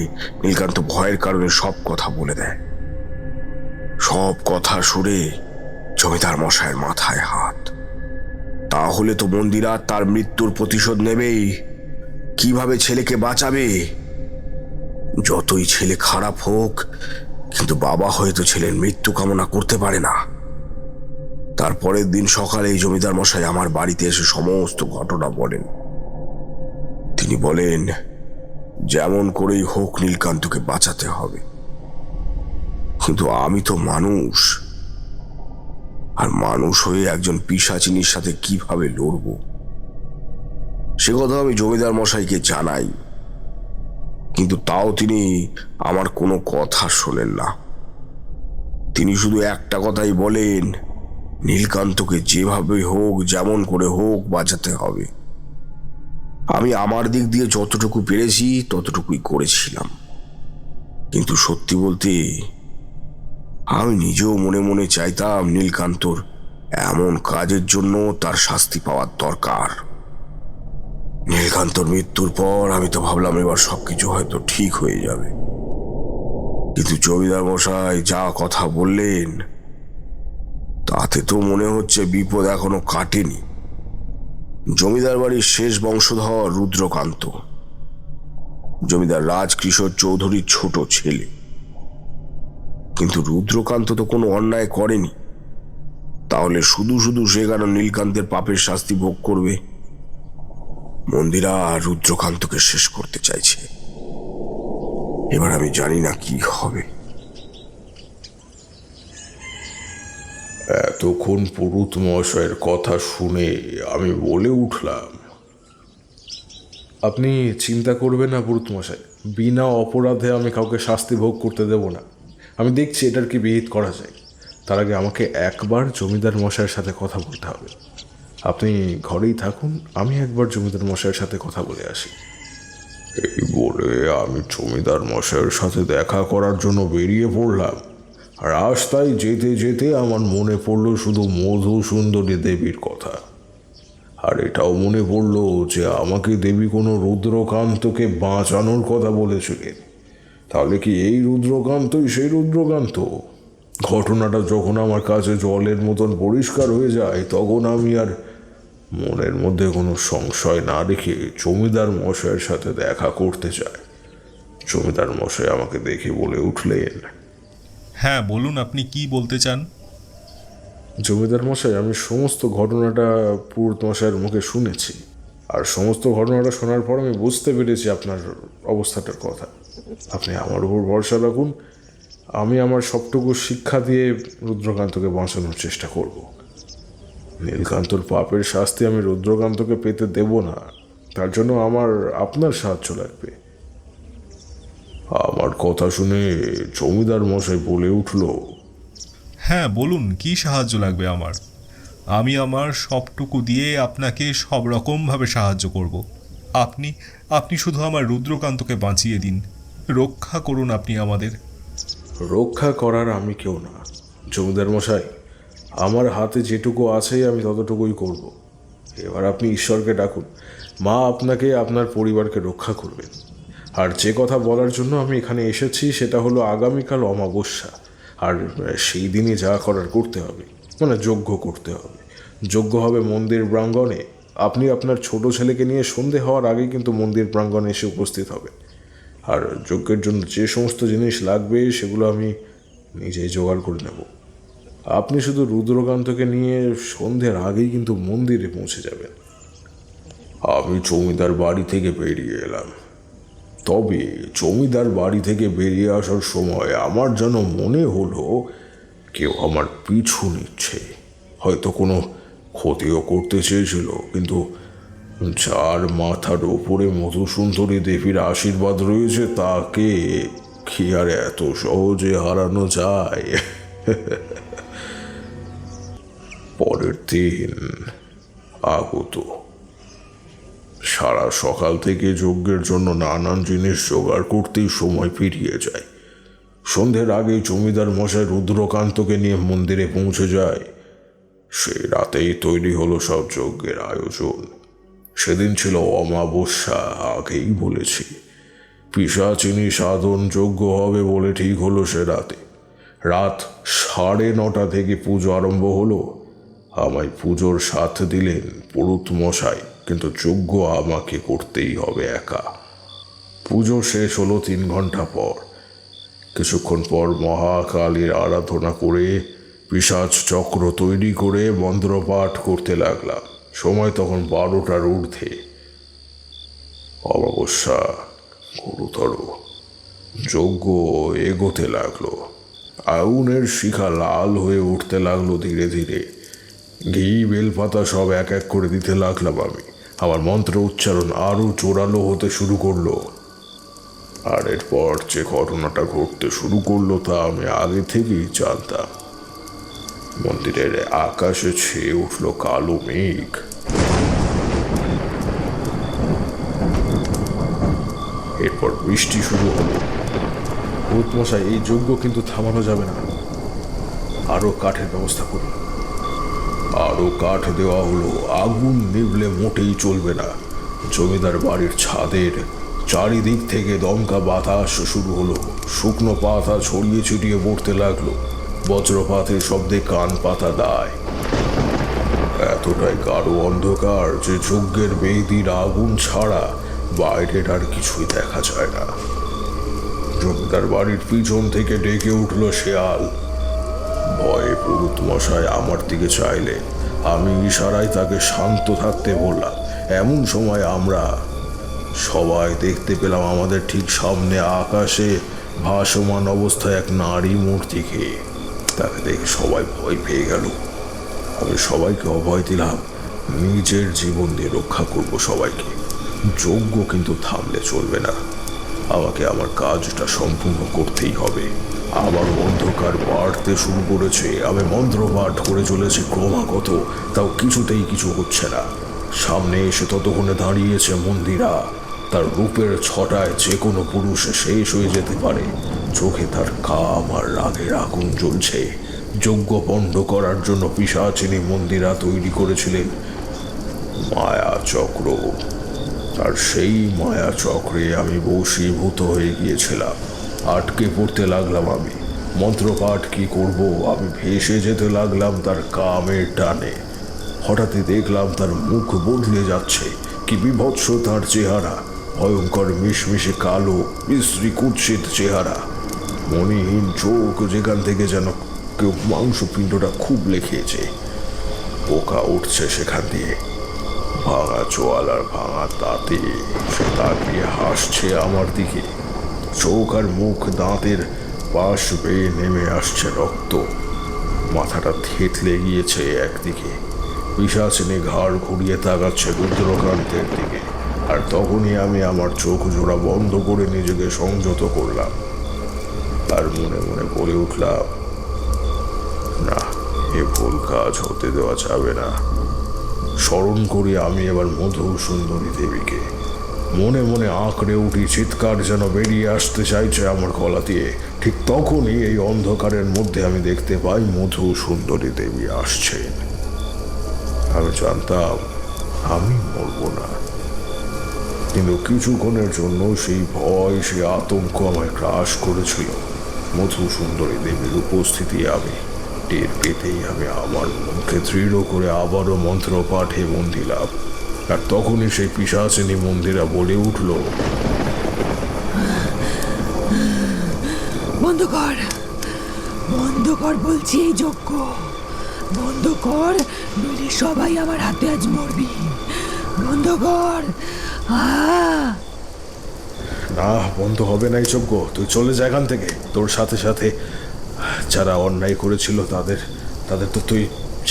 F: নীলকান্ত ভয়ের কারণে সব কথা বলে দেয়। সব কথা শুনে জমিদার মশাইয়ের মাথায় হাত। তাহলে তো মন্দিরা তার মৃত্যুর প্রতিশোধ নেবেই। কিভাবে ছেলেকে বাঁচাবে? যতই ছেলে খারাপ হোক, কিন্তু বাবা হয়তো ছেলের মৃত্যু কামনা করতে পারে না। তারপরের দিন সকালে এই জমিদার মশাই আমার বাড়িতে এসে সমস্ত ঘটনা বলেন। তিনি বলেন যেমন করেই হোক নীলকান্তকে বাঁচাতে হবে। কিন্তু আমি তো মানুষ, আর মানুষ হয়ে একজন পিশাচিনীর সাথে কিভাবে লড়ব সে কথা আমি জমিদার মশাইকে জানাই। কিন্তু তাও তিনি আমার কোনো কথা শোনেন না। তিনি শুধু একটা কথাই বলেন, নীলকান্তকে যেভাবে হোক যেমন করে হোক বাঁচাতে হবে। আমি আমার দিক দিয়ে যতটুকু পেরেছি ততটুকুই করেছিলাম। কিন্তু সত্যি বলতে আমি নিজেও মনে মনে চাইতাম নীলকান্তর এমন কাজের জন্য তার শাস্তি পাওয়ার দরকার। নীলকান্তর মৃত্যুর পর আমি তো ভাবলাম এবার সবকিছু হয়তো ঠিক হয়ে যাবে। কিন্তু জমিদার মশাই যা কথা বললেন তাতে তো মনে হচ্ছে বিপদ এখনো কাটেনি। জমিদার বাড়ির শেষ বংশধর রুদ্রকান্ত, জমিদার রাজকিশোর চৌধুরীর ছোট ছেলে। কিন্তু রুদ্রকান্ত তো কোনো অন্যায় করেনি, তাহলে শুধু শুধু সে কেন নীলকান্তের পাপের শাস্তি ভোগ করবে? মন্দিরা রুদ্রকান্তকে শেষ করতে চাইছে। এবার আমি জানি না কি হবে।
E: এতক্ষণ পুরুত মশাইয়ের কথা শুনে আমি বলে উঠলাম, আপনি চিন্তা করবেন না পুরুত মশাই, বিনা অপরাধে আমি কাউকে শাস্তি ভোগ করতে দেব না। আমি দেখছি এটার কি বিহিত করা যায়। তার আগে আমাকে একবার জমিদার মশাইয়ের সাথে কথা বলতে হবে। আপনি ঘরেই থাকুন, আমি একবার জমিদার মশাইয়ের সাথে কথা বলে আসি। এই বলে আমি জমিদার মশাইয়ের সাথে দেখা করার জন্য বেরিয়ে পড়লাম। রাস্তায় যেতে যেতে আমার মনে পড়লো শুধু মধুসুন্দরী দেবীর কথা। আর এটাও মনে পড়লো যে আমাকে দেবী কোনো রুদ্রকান্তকে বাঁচানোর কথা বলেছিলেন। তাহলে কি এই রুদ্রকান্তই সেই রুদ্রকান্ত? ঘটনাটা যখন আমার কাছে জলের মতন পরিষ্কার হয়ে যায় তখন আমি আর মনের মধ্যে কোনো সংশয় না রেখে জমিদার মশাইয়ের সাথে দেখা করতে চাই। জমিদার মশাই আমাকে দেখে বলে উঠলেন,
G: হ্যাঁ বলুন, আপনি কি বলতে চান?
E: জমিদার মশাই, আমি সমস্ত ঘটনাটা পুরুত মশাইয়ের মুখে শুনেছি। আর সমস্ত ঘটনাটা শোনার পর আমি বুঝতে পেরেছি আপনার অবস্থাটার কথা। আপনি আমার উপর ভরসা রাখুন, আমি আমার সবটুকু শিক্ষা দিয়ে রুদ্রকান্তকে বাঁচানোর চেষ্টা করব। নীলকান্তর পাপের শাস্তি আমি রুদ্রকান্তকে পেতে দেব না, তার জন্য আমার আপনার সাহায্য লাগবে। আমার কথা শুনে জমিদার মশাই বলে উঠল,
G: হ্যাঁ বলুন, কি সাহায্য লাগবে আমার? আমি আমার সবটুকু দিয়ে আপনাকে সব রকমভাবে সাহায্য করব। আপনি শুধু আমার রুদ্রকান্তকে বাঁচিয়ে দিন, রক্ষা করুন আপনি আমাদের।
E: রক্ষা করার আমি কেউ না জমিদার মশাই, আমার হাতে যেটুকু আছে আমি ততটুকুই করব। এবার আপনি ঈশ্বরকে ডাকুন, মা আপনাকে আপনার পরিবারকে রক্ষা করবেন। আর যে কথা বলার জন্য আমি এখানে এসেছি সেটা হলো আগামীকাল অমাবস্যা, আর সেই দিনই যা করার করতে হবে, মানে যজ্ঞ করতে হবে। যজ্ঞ হবে মন্দির প্রাঙ্গণে। আপনি আপনার ছোট ছেলেকে নিয়ে সন্ধে হওয়ার আগেই কিন্তু মন্দির প্রাঙ্গণে এসে উপস্থিত হবেন। আর যজ্ঞের জন্য যে সমস্ত জিনিস লাগবে সেগুলো আমি নিজেই জোগাড় করে নেব। আপনি শুধু রুদ্রকান্তকে নিয়ে সন্ধ্যের আগেই কিন্তু মন্দিরে পৌঁছে যাবেন। আমি জমিদার বাড়ি থেকে বেরিয়ে এলাম। তবে জমিদার বাড়ি থেকে বেরিয়ে আসার সময় আমার যেন মনে হলো কেউ আমার পিছু নিচ্ছে। হয়তো কোনো ক্ষতিও করতে চেয়েছিল, কিন্তু যার মাথার ওপরে মধুসুন্দরী দেবীর আশীর্বাদ রয়েছে তাকে কি আর এত সহজে হারানো যায়? পরের দিন আগত। সারা সকাল থেকে যজ্ঞের জন্য নানান জিনিস জোগাড় করতেই সময় পেরিয়ে যায়। সন্ধ্যের আগে জমিদার মশাই রুদ্রকান্তকে নিয়ে মন্দিরে পৌঁছে যায়। সেই রাতেই তৈরি হলো সব যজ্ঞের আয়োজন। সেদিন ছিল অমাবস্যা, আগেই বলেছি। পিশাচিনী সাধন যজ্ঞ হবে বলে ঠিক হলো সে রাতে। রাত 9:30 থেকে পুজো আরম্ভ হলো। আমায় পুজোর সাথ দিলেন পুরুত মশাই, কিন্তু যজ্ঞ আমাকে করতেই হবে একা। পুজো শেষ হলো 3 ঘন্টা পর। কিছুক্ষণ পর মহাকালীর আরাধনা করে পিশাচ চক্র তৈরি করে মন্ত্রপাঠ করতে লাগলাম। সময় তখন 12টার ঊর্ধ্বে। অমাবস্যা গুরুতর। যজ্ঞ এগোতে লাগলো। আগুনের শিখা লাল হয়ে উঠতে লাগলো ধীরে ধীরে। ঘি বেলপাতা সব এক এক করে দিতে লাগলাম আমি। আমার মন্ত্র উচ্চারণ আরও জোরালো হতে শুরু করলো। আর এরপর যে ঘটনাটা ঘটতে শুরু করলো তা আমি আগে থেকেই জানতাম। মন্দিরের আকাশে ছেয়ে উঠল কালো মেঘ। এরপর বৃষ্টি শুরু হলো। ভূতমশাই, এই যজ্ঞ কিন্তু থামানো যাবে না, আরো কাঠের ব্যবস্থা করুন। আরো কাঠ দেওয়া হলো। আগুন নিভলে মোটেই চলবে না। জমিদার বাড়ির ছাদের চারিদিক থেকে দমকা বাতাস শুরু হলো। শুকনো পাতা ছড়িয়ে ছিটিয়ে পড়তে লাগলো। বজ্রপাতের শব্দে কান পাতা দায়। এতটাই গাঢ় অন্ধকার যে যজ্ঞের বেদির আগুন ছাড়া বাইরের আর কিছুই দেখা যায় না। জমিদার বাড়ির পিছন থেকে ডেকে উঠল শেয়াল। ভয়ে পুরুত মশাই আমার দিকে চাইলে আমি ইশারায় তাকে শান্ত থাকতে বললাম। এমন সময় আমরা সবাই দেখতে পেলাম আমাদের ঠিক সামনে আকাশে ভাসমান অবস্থায় এক নারী মূর্তিকে। তাকে দেখে সবাই ভয় পেয়ে গেল। আমি সবাইকে অভয় দিলাম, নিজের জীবন দিয়ে রক্ষা করব সবাইকে। যজ্ঞ কিন্তু থামলে চলবে না। আমাকে আমার কাজটা সম্পূর্ণ করতেই হবে। আবার অন্ধকার বাড়তে শুরু করেছে। আমি মন্ত্রপাঠ করে চলেছি ক্রমাগত, তাও কিছুতেই কিছু হচ্ছে না। সামনে এসে ততক্ষণে দাঁড়িয়েছে মন্দিরা। তার রূপের ছটায় যে কোনো পুরুষ শেষ হয়ে যেতে পারে। চোখে তার কাম আর রাগের আগুন জ্বলছে। যজ্ঞ বন্ধ করার জন্য পিশাচিনী মন্দিরা তৈরি করেছিলেন মায়া চক্র। আর সেই মায়া চক্রে আমি বশীভূত হয়ে গিয়েছিলাম। আটকে পড়তে লাগলাম আমি। মন্ত্রপাঠ কি করব, আমি ভেসে যেতে লাগলাম তার কামের টানে। হঠাৎই দেখলাম তার মুখ বদলে যাচ্ছে। কি বিভৎস তার চেহারা! ভয়ঙ্কর মিশমিশে কালো বিশ্রী কুৎসিত চেহারা, মণিহীন চোখ, যেখান থেকে যেন কেউ মাংসপিণ্ডটা খুব লেখেছে। পোকা উঠছে সেখান দিয়ে। ভাঙা চোয়াল আর ভাঙা দাঁতে সে তাকিয়ে হাসছে আমার দিকে। চোখ আর মুখ দাঁতের পাশ বেয়ে নেমে আসছে রক্ত। মাথাটা থেতলে গিয়েছে একদিকে। পিশাচিনী ঘাড় ঘুরিয়ে তাকাচ্ছে রুদ্রকান্তের দিকে। আর তখনই আমি আমার চোখ জোড়া বন্ধ করে নিজেকে সংযত করলাম। আর মনে মনে বলে উঠলাম, না, এ ভুল কাজ হতে দেওয়া যাবে না। স্মরণ করি আমি এবার মধু সুন্দরী দেবীকে। মনে মনে আঁকড়ে উঠি, চিৎকার যেন বেরিয়ে আসতে চাইছে আমার গলা দিয়ে। ঠিক তখনই এই অন্ধকারের মধ্যে আমি দেখতে পাই মধু সুন্দরী দেবী আসছেন। আমি জানতাম আমি মরব না, কিন্তু কিছুক্ষণের জন্য সেই ভয়, সেই আতঙ্ক আমায় গ্রাস করেছিল। মধু সুন্দরী দেবীর উপস্থিতি আমি টের পেতেই আমি আমার মনকে দৃঢ় করে আবারও মন্ত্র পাঠে মন দিলাম। আর তখনই সেই পিশাচিনী মন্দিরা বলে উঠল,
H: বন্ধ কর, বন্ধ কর বলছি এই যজ্ঞ। বন্ধ কর, নইলে সবাই আমার হাতে আজ মরবি। বন্ধ কর।
E: না, বন্ধ হবে না এই যজ্ঞ। তুই চলে যা এখান থেকে। তোর সাথে সাথে যারা অন্যায় করেছিল তাদের তো তুই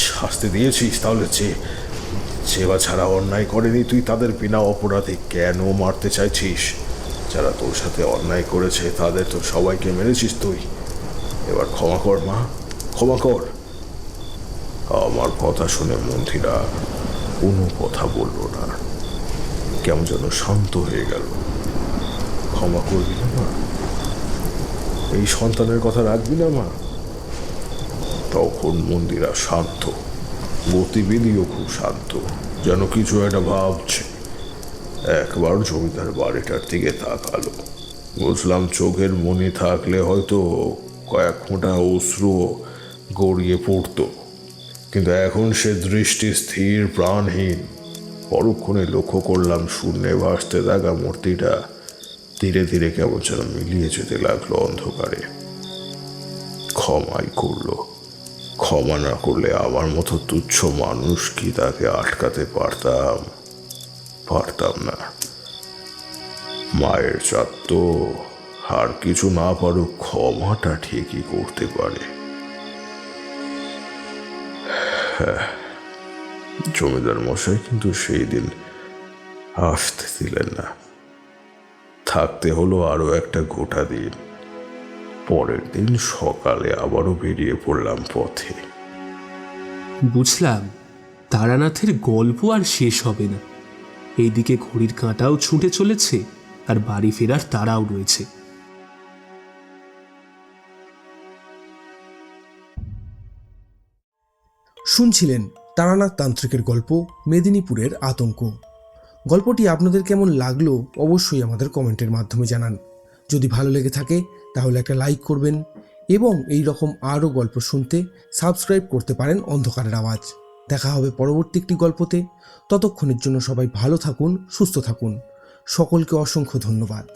E: শাস্তি দিয়েছিস। তাহলে যে বা যারা অন্যায় করেনি, তুই তাদের বিনা অপরাধে কেন মারতে চাইছিস? যারা তোর সাথে অন্যায় করেছে তাদের তো সবাইকে মেরেছিস তুই। এবার ক্ষমা কর মা, ক্ষমা কর। আমার কথা শুনে মন্ত্রীরা কোনো কথা বলল না, কেমন যেন শান্ত হয়ে গেল। ক্ষমা করবি না মা? এই সন্তানের কথা রাখবি না মা? তখন মন্দিরা শান্ত, গতিবিধিও খুব শান্ত, যেন কিছু একটা ভাবছে। একবার জমিদার বাড়িটার দিকে তাকালো। বুঝলাম চোখের মনি থাকলে হয়তো কয়েক ফোঁটা অশ্রু গড়িয়ে পড়ত, কিন্তু এখন সে দৃষ্টি স্থির, প্রাণহীন। পরক্ষণে লক্ষ্য করলাম শূন্যে ভাসতে থাকা মূর্তিটা ধীরে ধীরে কেমন যেন মিলিয়ে যেতে লাগলো অন্ধকারে। ক্ষমাই করলো। ক্ষমা না করলে আমার মতো তুচ্ছ মানুষ কি তাকে আটকাতে পারতাম? পারতাম না। মায়ের জাত তো, আর কিছু না পারুক ক্ষমাটা ঠিকই করতে পারে। হ্যাঁ, জমিদার মশাই কিন্তু সেই দিন আসতে দিলেন না। থাকতে হলো আরো একটা গোটা দিন। পরের দিন সকালে আবারও বেরিয়ে পড়লাম পথে।
B: বুঝলাম তারানাথের গল্প আর শেষ হবে না। এইদিকে ঘড়ির কাঁটাও ছুটে চলেছে, আর বাড়ি ফেরার তারাও রয়েছে।
A: শুনছিলেন তারানাথ তান্ত্রিকের গল্প মেদিনীপুরের আতঙ্ক। গল্পটি আপনাদের কেমন লাগলো অবশ্যই আমাদের কমেন্টের মাধ্যমে জানান। যদি ভালো লেগে থাকে তাহলে একটা লাইক করবেন, এবং এই রকম আরও গল্প শুনতে সাবস্ক্রাইব করতে পারেন অন্ধকারের আওয়াজ। দেখা হবে পরবর্তী একটি গল্পতে। ততক্ষণের জন্য সবাই ভালো থাকুন, সুস্থ থাকুন। সকলকে অসংখ্য ধন্যবাদ।